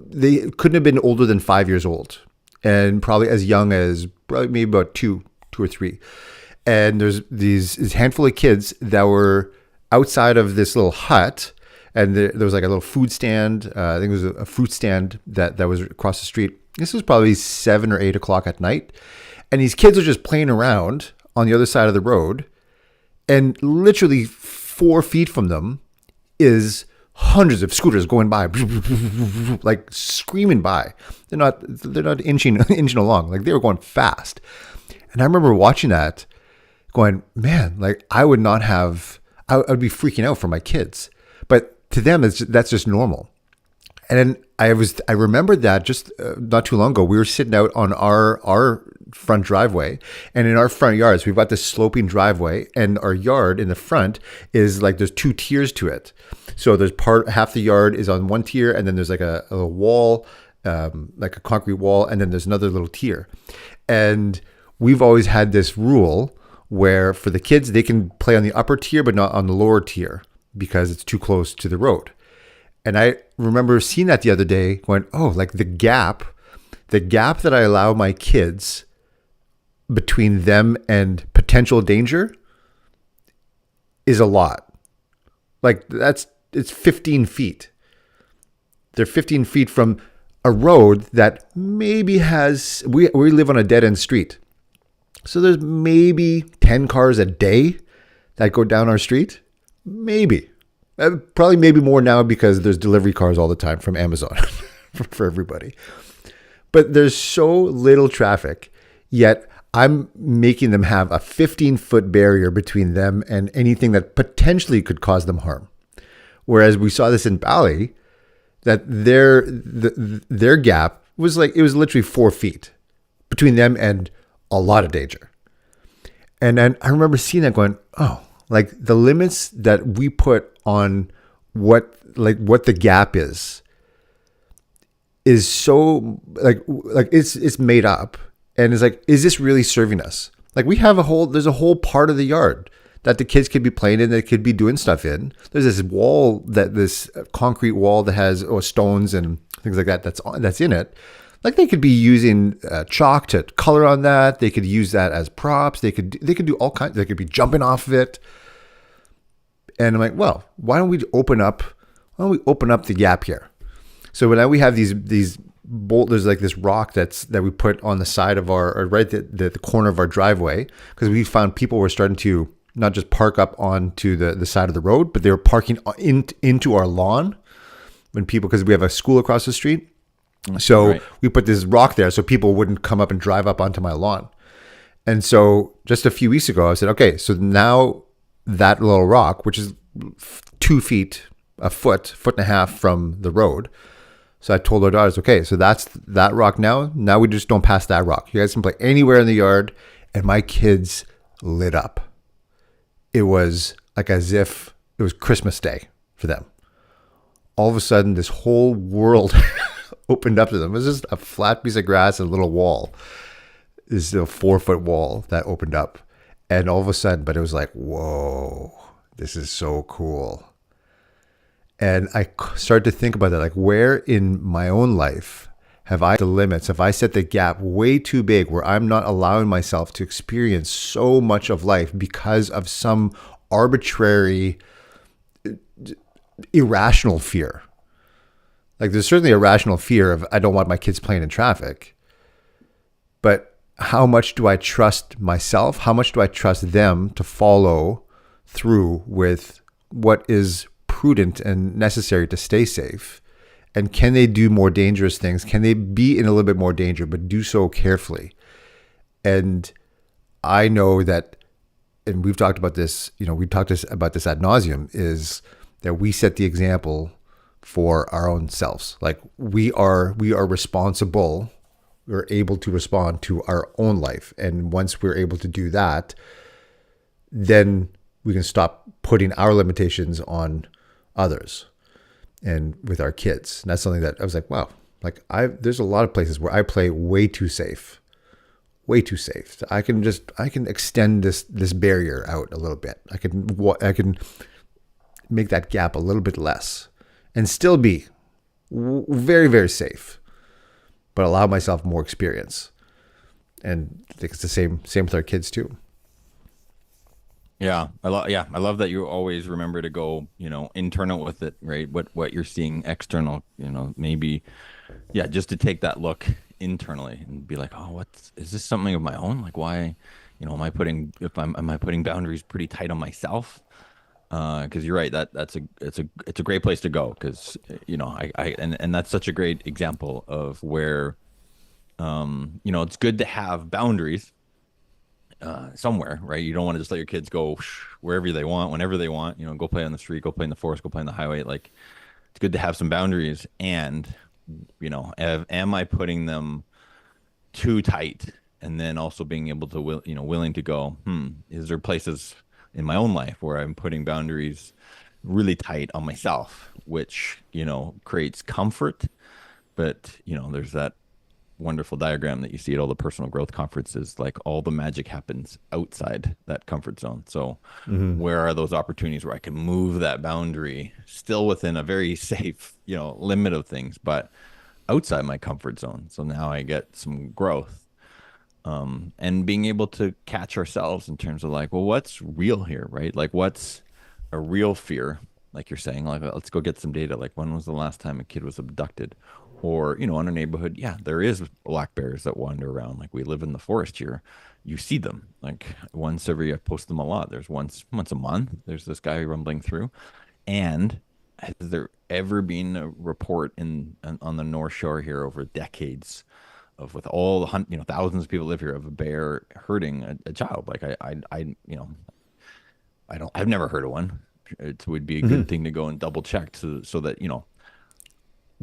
they couldn't have been older than 5 years old, and probably as young as probably maybe about two or three. And there's this handful of kids that were outside of this little hut, And there was like a little food stand. I think it was a fruit stand that was across the street. This was probably 7 or 8 o'clock at night. And these kids are just playing around on the other side of the road. And literally 4 feet from them is hundreds of scooters going by, like screaming by. They're not inching along. Like they were going fast. And I remember watching that going, man, like I would be freaking out for my kids. But to them, that's just normal. And then I remembered that just not too long ago, we were sitting out on our front driveway, and in our front yards, we've got this sloping driveway, and our yard in the front is like there's 2 tiers to it. So there's half the yard is on one tier, and then there's like a wall, like a concrete wall, and then there's another little tier. And we've always had this rule where for the kids, they can play on the upper tier, but not on the lower tier because it's too close to the road. And I remember seeing that the other day going, oh, like the gap that I allow my kids between them and potential danger is a lot. Like it's 15 feet. They're 15 feet from a road that maybe we live on a dead end street. So there's maybe 10 cars a day that go down our street. Maybe. Probably maybe more now because there's delivery cars all the time from Amazon for everybody. But there's so little traffic, yet I'm making them have a 15-foot barrier between them and anything that potentially could cause them harm. Whereas we saw this in Bali, that their gap was like, it was literally 4 feet between them and a lot of danger. And then I remember seeing that going, oh, like the limits that we put on what the gap is so like it's made up. And it's like, is this really serving us? Like there's a whole part of the yard that the kids could be playing in, that could be doing stuff in. There's this concrete wall that has stones and things like that that's in it. Like they could be using chalk to color on that. They could use that as props. They could do all kinds. They could be jumping off of it. And I'm like, well, why don't we open up the gap here? So now we have these there's like this rock that we put on the side of or right at the corner of our driveway, because we found people were starting to not just park up onto the side of the road, but they were parking into our lawn because we have a school across the street. So right. We put this rock there so people wouldn't come up and drive up onto my lawn. And so just a few weeks ago, I said, okay, so now that little rock, which is 2 feet, a foot and a half from the road. So I told our daughters, okay, so that's that rock now. Now we just don't pass that rock. You guys can play anywhere in the yard. And my kids lit up. It was like as if it was Christmas Day for them. All of a sudden, this whole world opened up to them. It was just a flat piece of grass and a little wall. This is a 4-foot wall that opened up. And all of a sudden, but it was like, whoa, this is so cool. And I started to think about that, like where in my own life have I the limits? Have I set the gap way too big where I'm not allowing myself to experience so much of life because of some arbitrary, irrational fear? Like there's certainly a rational fear of I don't want my kids playing in traffic. But how much do I trust myself? How much do I trust them to follow through with what is prudent and necessary to stay safe? And can they do more dangerous things? Can they be in a little bit more danger, but do so carefully? And I know that, and we've talked about this, we've talked about this ad nauseum, is that we set the example for our own selves. Like we are responsible. We're able to respond to our own life. And once we're able to do that, then we can stop putting our limitations on others and with our kids. And that's something that I was like, wow, like there's a lot of places where I play way too safe. I can extend this barrier out a little bit. I can make that gap a little bit less and still be very, very safe, but allow myself more experience. And I think it's the same with our kids too. I love that you always remember to go, internal with it, right? What you're seeing external, maybe just to take that look internally and be like, oh, is this something of my own? Like why, am I putting boundaries pretty tight on myself? Because you're right, it's a great place to go because and that's such a great example of where it's good to have boundaries somewhere, right? You don't want to just let your kids go wherever they want, whenever they want. Go play on the street, go play in the forest, go play on the highway. Like it's good to have some boundaries. And am I putting them too tight? And then also being able to, willing to go, is there places in my own life where I'm putting boundaries really tight on myself, which creates comfort, but there's that wonderful diagram that you see at all the personal growth conferences. Like all the magic happens outside that comfort zone. So Hmm. where are those opportunities where I can move that boundary still within a very safe, limit of things, but outside my comfort zone. So now I get some growth. And being able to catch ourselves in terms of like, well, what's real here, right? Like what's a real fear? Like you're saying, like, let's go get some data. Like when was the last time a kid was abducted? Or, in our neighborhood, yeah, there is black bears that wander around. Like we live in the forest here. You see them like once every, I post them a lot. There's once a month, there's this guy rumbling through. And has there ever been a report on the North Shore here over decades of with all the thousands of people live here of a bear hurting a child? Like I've never heard of one. It would be a good Hmm. thing to go and double check so that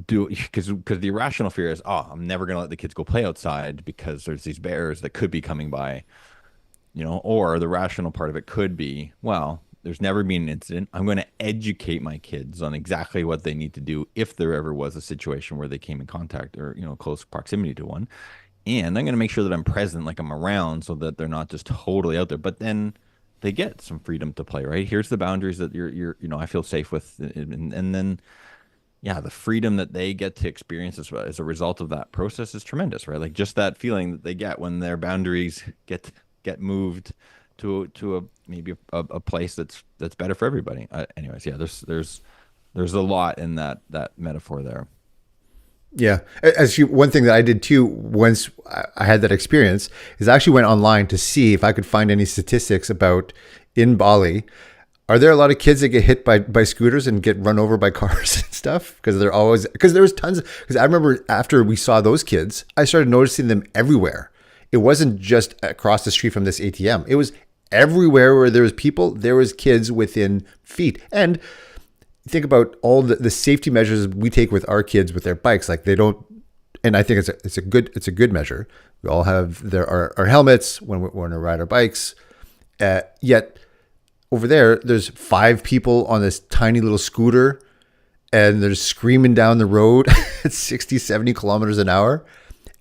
do because the irrational fear is, oh, I'm never gonna let the kids go play outside because there's these bears that could be coming by, or the rational part of it could be, well, there's never been an incident. I'm going to educate my kids on exactly what they need to do if there ever was a situation where they came in contact or, close proximity to one. And I'm going to make sure that I'm present, like I'm around, so that they're not just totally out there. But then they get some freedom to play, right? Here's the boundaries that I feel safe with. And then, yeah, the freedom that they get to experience as a result of that process is tremendous, right? Like just that feeling that they get when their boundaries get moved to a maybe a place that's better for everybody. Anyways, yeah, there's a lot in that metaphor there. Yeah. One thing that I did too, once I had that experience, is I actually went online to see if I could find any statistics about in Bali. Are there a lot of kids that get hit by scooters and get run over by cars and stuff? Because there was tons. Because I remember after we saw those kids, I started noticing them everywhere. It wasn't just across the street from this ATM. It was everywhere where there was people. There was kids within feet. And think about all the safety measures we take with our kids with their bikes. Like they don't, and I think it's a good measure. We all have our helmets when we ride our bikes. Yet over there's five people on this tiny little scooter and they're screaming down the road at 60, 70 kilometers an hour.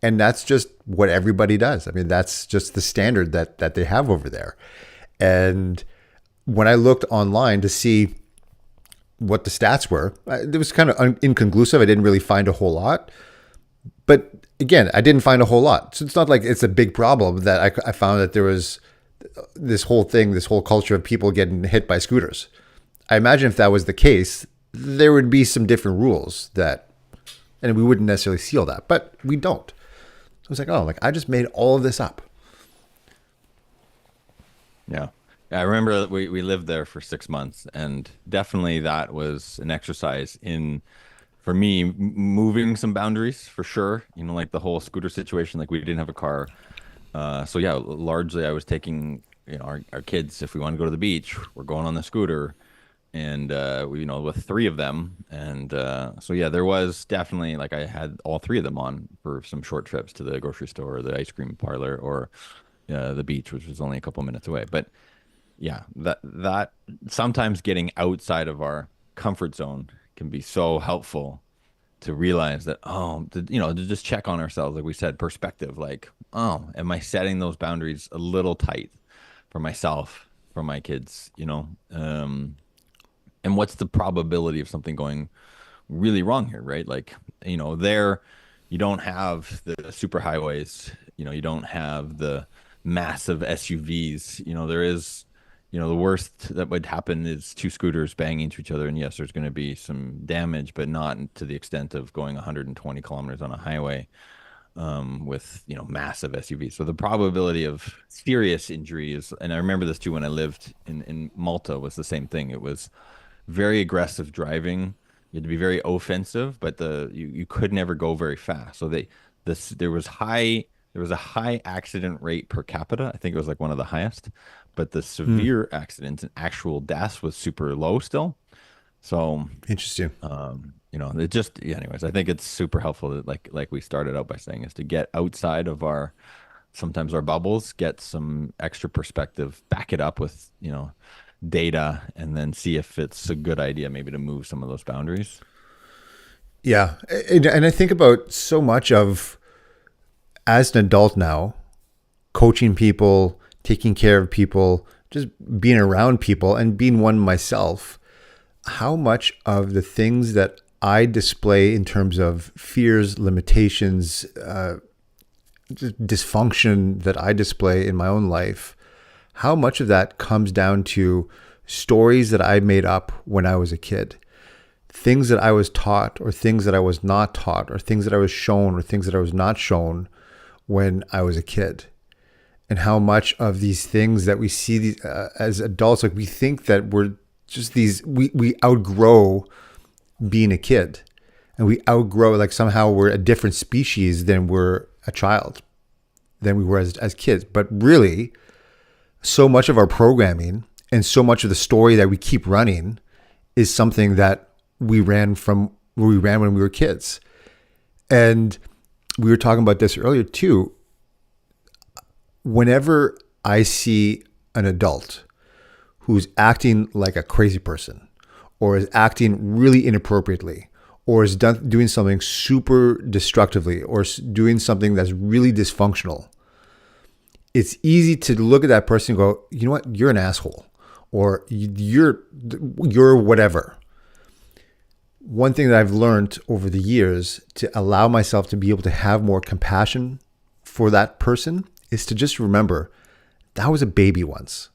And that's just what everybody does. I mean, that's just the standard that they have over there. And when I looked online to see what the stats were, it was kind of inconclusive. I didn't really find a whole lot. But again, I didn't find a whole lot. So it's not like it's a big problem that I found that there was this whole culture of people getting hit by scooters. I imagine if that was the case, there would be some different rules and we wouldn't necessarily see all that, but we don't. So it's like, oh, like I just made all of this up. Yeah. Yeah, I remember that we lived there for 6 months, and definitely that was an exercise in, for me, moving some boundaries for sure. Like the whole scooter situation, like we didn't have a car. So yeah, largely I was taking, our kids, if we want to go to the beach, we're going on the scooter, and with three of them, and so yeah, there was definitely like I had all three of them on for some short trips to the grocery store, or the ice cream parlor, or the beach, which was only a couple minutes away. But yeah, that sometimes getting outside of our comfort zone can be so helpful to realize that, to just check on ourselves, like we said, perspective, like, oh, am I setting those boundaries a little tight for myself, for my kids, and what's the probability of something going really wrong here, right? Like, there you don't have the super highways, you don't have the massive SUVs, there is the worst that would happen is two scooters banging into each other, and yes, there's going to be some damage, but not to the extent of going 120 kilometers on a highway with massive SUVs. So the probability of serious injury is, and I remember this too when I lived in Malta, was the same thing. It was very aggressive driving. You had to be very offensive, but you could never go very fast. So there was a high accident rate per capita. I think it was like one of the highest, but the Hmm. severe accidents and actual deaths was super low still. So Interesting. it just, yeah, anyways, I think it's super helpful that like we started out by saying is to get outside of our sometimes our bubbles, get some extra perspective, back it up with, data, and then see if it's a good idea maybe to move some of those boundaries. Yeah. And I think about so much of as an adult now, coaching people, taking care of people, just being around people and being one myself, how much of the things that I display in terms of fears, limitations, dysfunction that I display in my own life, how much of that comes down to stories that I made up when I was a kid, things that I was taught, or things that I was not taught, or things that I was shown, or things that I was not shown when I was a kid. And how much of these things that we see as adults, like we think that we're just we outgrow being a kid, and we outgrow, like somehow we're a different species than we're a child, than we were as kids. But really, so much of our programming and so much of the story that we keep running is something that we ran when we were kids. And we were talking about this earlier too. Whenever I see an adult who's acting like a crazy person, or is acting really inappropriately, or is doing something super destructively, or doing something that's really dysfunctional, it's easy to look at that person and go, you know what, you're an asshole, or you're whatever. One thing that I've learned over the years to allow myself to be able to have more compassion for that person is to just remember that was a baby once.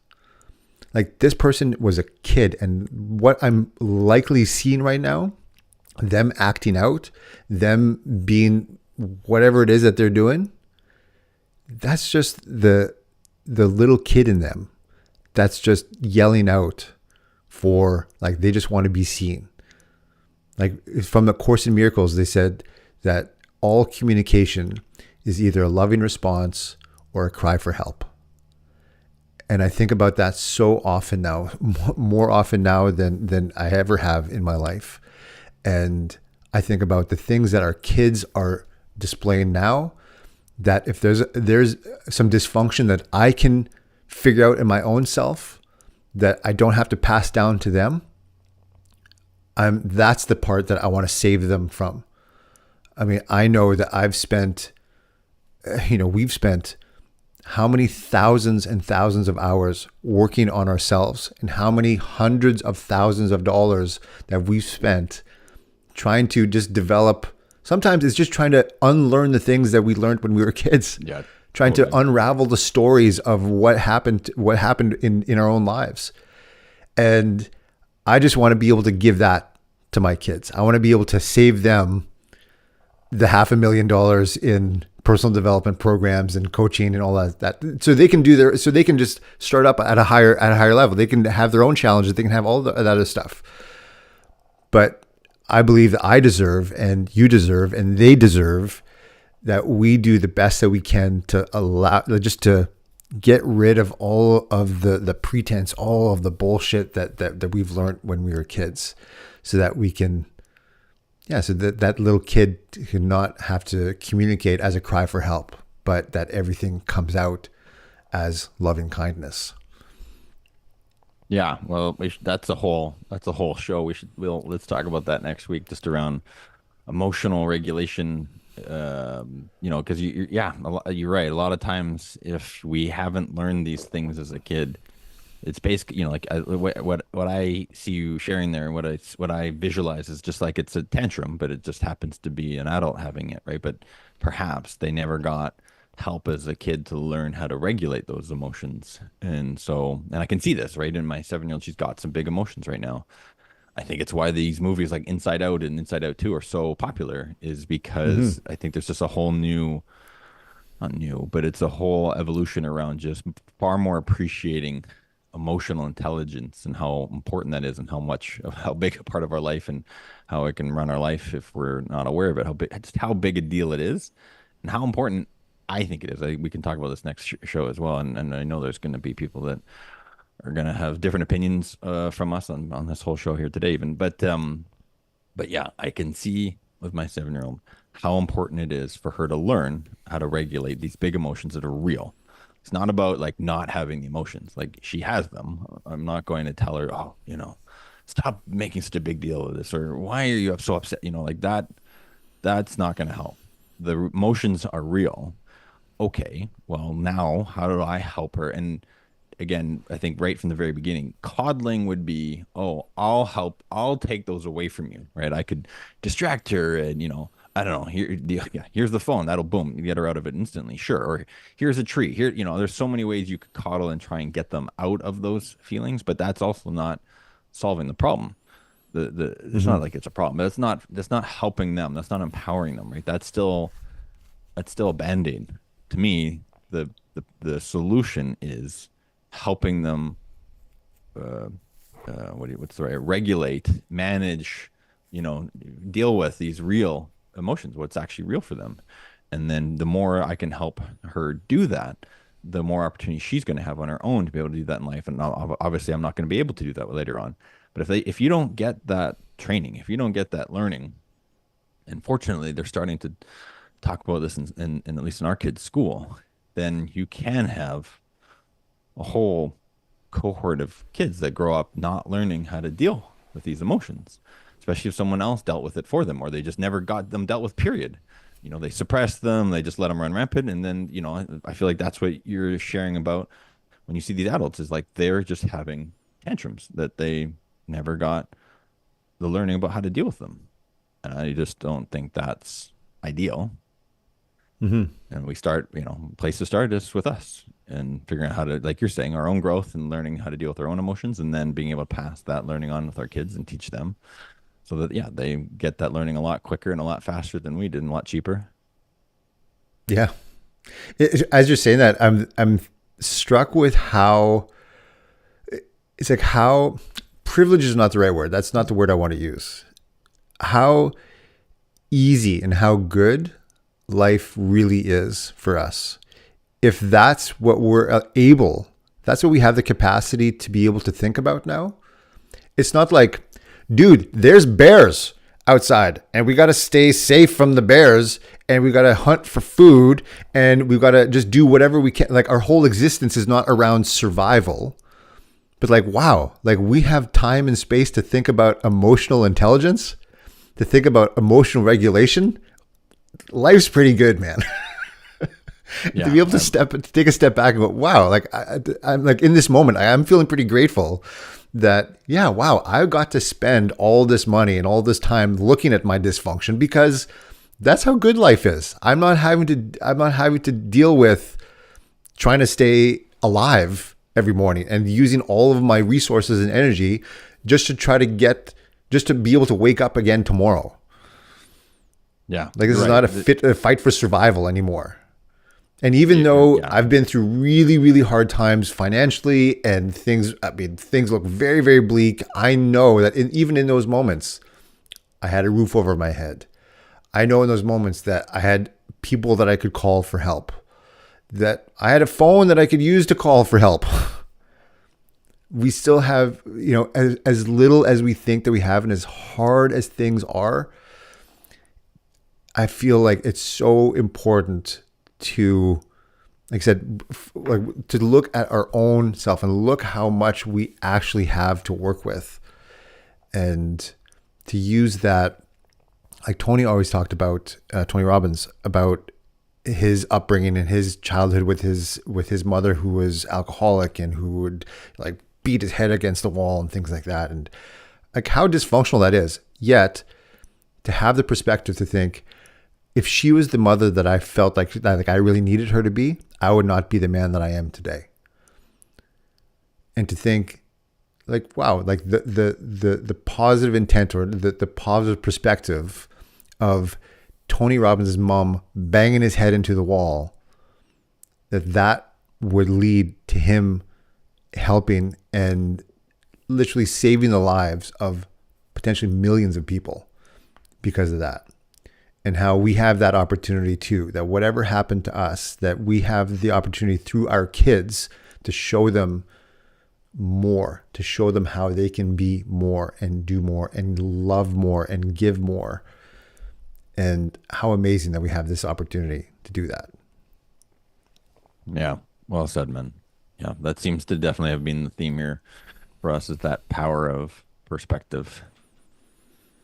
Like, this person was a kid, and what I'm likely seeing right now, them acting out, them being whatever it is that they're doing, that's just the little kid in them that's just yelling out for, like, they just want to be seen. Like, from the Course in Miracles, they said that all communication is either a loving response or a cry for help. And I think about that so often now, more often now than I ever have in my life. And I think about the things that our kids are displaying now, that if there's some dysfunction that I can figure out in my own self that I don't have to pass down to them, that's the part that I want to save them from. I mean, I know that we've spent how many thousands and thousands of hours working on ourselves, and how many hundreds of thousands of dollars that we've spent trying to just develop. Sometimes it's just trying to unlearn the things that we learned when we were kids, Yeah, trying to totally. unravel the stories of what happened in our own lives. And I just want to be able to give that to my kids. I want to be able to save them the $500,000 in personal development programs and coaching and all that, so they can so they can just start up at a higher level. They can have their own challenges. They can have all that other stuff. But I believe that I deserve, and you deserve, and they deserve, that we do the best that we can to to get rid of all of the pretense, all of the bullshit that we've learned when we were kids, so that we can, so that little kid can not have to communicate as a cry for help, but that everything comes out as loving kindness. Yeah, well, that's a whole show. Let's talk about that next week, just around emotional regulation. Because you're right. A lot of times, if we haven't learned these things as a kid, it's basically, like what I see you sharing there, and what I visualize is just like it's a tantrum, but it just happens to be an adult having it, right? But perhaps they never got help as a kid to learn how to regulate those emotions. And so, and I can see this right in my 7-year-old. She's got some big emotions right now. I think it's why these movies like Inside Out and Inside Out 2 are so popular, is Hmm. because I think there's just a whole new, not new, but it's a whole evolution around just far more appreciating emotional intelligence and how important that is, and how much of how big a part of our life, and how it can run our life if we're not aware of it, how big, just how big a deal it is, and how important I think it is. We can talk about this next show as well. And I know there's going to be people that are going to have different opinions from us on this whole show here today, even. But yeah, I can see with my 7-year-old how important it is for her to learn how to regulate these big emotions that are real. It's not about like not having the emotions. Like, she has them. I'm not going to tell her, oh, stop making such a big deal of this, or why are you so upset? Like that. That's not going to help. The emotions are real. Okay, well, now how do I help her? And again, I think right from the very beginning, coddling would be, oh, I'll help, I'll take those away from you, right? I could distract her, and I don't know, yeah, here's the phone, that'll boom, get her out of it instantly, sure. Or here's a treat. Here, there's so many ways you could coddle and try and get them out of those feelings, but that's also not solving the problem. It's Hmm. not like it's a problem, but that's not helping them. That's not empowering them, right? That's still a band-aid. To me, the solution is helping them uh, what's the right, regulate, manage, you know, deal with these real emotions, what's actually real for them. And then the more I can help her do that, the more opportunity she's going to have on her own to be able to do that in life. And obviously, I'm not going to be able to do that later on. But if you don't get that training, if you don't get that learning, and fortunately, they're starting to talk about this in at least in our kids' school, then you can have a whole cohort of kids that grow up not learning how to deal with these emotions, especially if someone else dealt with it for them, or they just never got them dealt with, period. They suppress them, they just let them run rampant. And then, I feel like that's what you're sharing about when you see these adults, is like they're just having tantrums that they never got the learning about how to deal with them. And I just don't think that's ideal. Hmm. And we start, place to start is with us, and figuring out how to, like you're saying, our own growth and learning how to deal with our own emotions, and then being able to pass that learning on with our kids and teach them, so that, yeah, they get that learning a lot quicker and a lot faster than we did, and a lot cheaper. Yeah. As you're saying that, I'm struck with how it's like how privilege is not the right word. That's not the word I want to use. How easy and how good life really is for us. If that's what we're that's what we have the capacity to be able to think about now. It's not like, dude, there's bears outside and we got to stay safe from the bears and we got to hunt for food and we got to just do whatever we can. Like, our whole existence is not around survival, but like, wow, like we have time and space to think about emotional intelligence, to think about emotional regulation. Life's pretty good, man. To be Yeah, able to take a step back and go, wow, like I'm like in this moment, I'm feeling pretty grateful that, yeah, wow, I got to spend all this money and all this time looking at my dysfunction, because that's how good life is. I'm not having to deal with trying to stay alive every morning and using all of my resources and energy just to just to be able to wake up again tomorrow. yeah, Like, this you're is right. not a fight for survival anymore. And even though Yeah, I've been through really, really hard times financially and things look very, very bleak, I know that even in those moments, I had a roof over my head. I know in those moments that I had people that I could call for help, that I had a phone that I could use to call for help. We still have, as little as we think that we have, and as hard as things are, I feel like it's so important to, like I said, like to look at our own self and look how much we actually have to work with, and to use that. Like Tony Robbins, about his upbringing and his childhood with his mother, who was alcoholic and who would like beat his head against the wall and things like that, and like how dysfunctional that is. Yet to have the perspective to think, if she was the mother that I felt like I really needed her to be, I would not be the man that I am today. And to think, like, wow, like the positive intent, or the positive perspective of Tony Robbins' mom banging his head into the wall, that would lead to him helping and literally saving the lives of potentially millions of people because of that. And how we have that opportunity too, that whatever happened to us, that we have the opportunity through our kids to show them more, to show them how they can be more and do more and love more and give more. And how amazing that we have this opportunity to do that. Yeah. Well said, man. Yeah. That seems to definitely have been the theme here for us, is that power of perspective.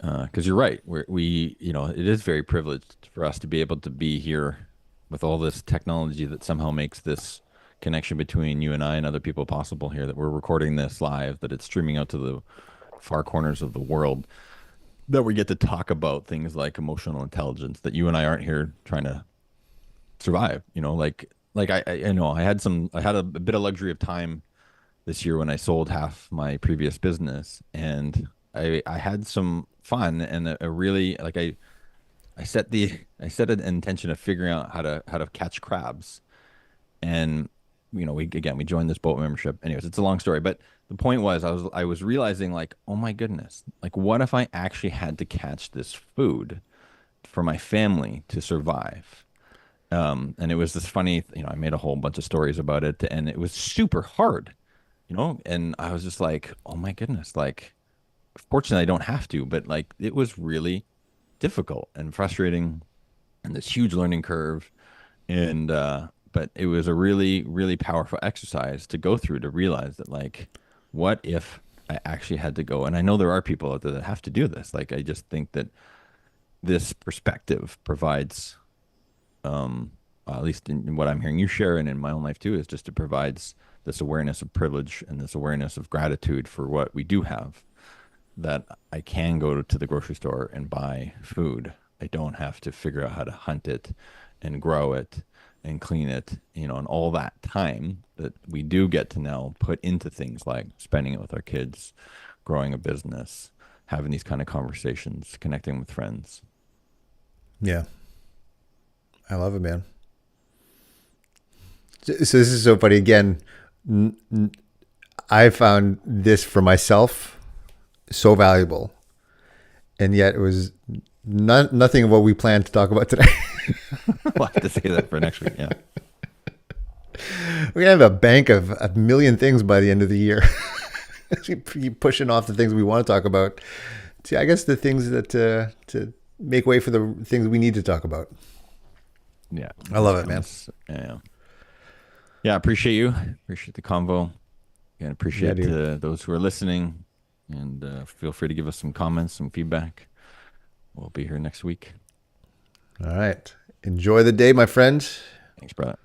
Because you're right. It is very privileged for us to be able to be here with all this technology that somehow makes this connection between you and I and other people possible here, that we're recording this live, that it's streaming out to the far corners of the world, that we get to talk about things like emotional intelligence, that you and I aren't here trying to survive, I know I had a bit of luxury of time this year when I sold half my previous business, and I had some fun, and a really, I set an intention of figuring out how to catch crabs. And we joined this boat membership. Anyways, it's a long story, but the point was, I was realizing, like, oh my goodness, like, what if I actually had to catch this food for my family to survive? And it was this funny, I made a whole bunch of stories about it, and it was super hard, and I was just like, oh my goodness, like, fortunately I don't have to, but like, it was really difficult and frustrating, and this huge learning curve. And but it was a really, really powerful exercise to go through, to realize that, like, what if I actually had to go? And I know there are people out there that have to do this. Like, I just think that this perspective provides, at least in what I'm hearing you share and in my own life too, is just, it provides this awareness of privilege and this awareness of gratitude for what we do have, that I can go to the grocery store and buy food. I don't have to figure out how to hunt it and grow it and clean it, and all that time that we do get to now put into things like spending it with our kids, growing a business, having these kind of conversations, connecting with friends. Yeah. I love it, man. So this is so funny. Again, I found this for myself so valuable, and yet it was nothing of what we planned to talk about today. We'll have to say that for next week. Yeah. We're going to have a bank of a million things by the end of the year. Keep pushing off the things we want to talk about to, I guess, the things that to make way for the things we need to talk about. Yeah. I love it, man. Yeah. Yeah. Appreciate you. Appreciate the convo. And appreciate those who are listening. And feel free to give us some comments, some feedback. We'll be here next week. All right. Enjoy the day, my friend. Thanks, brother.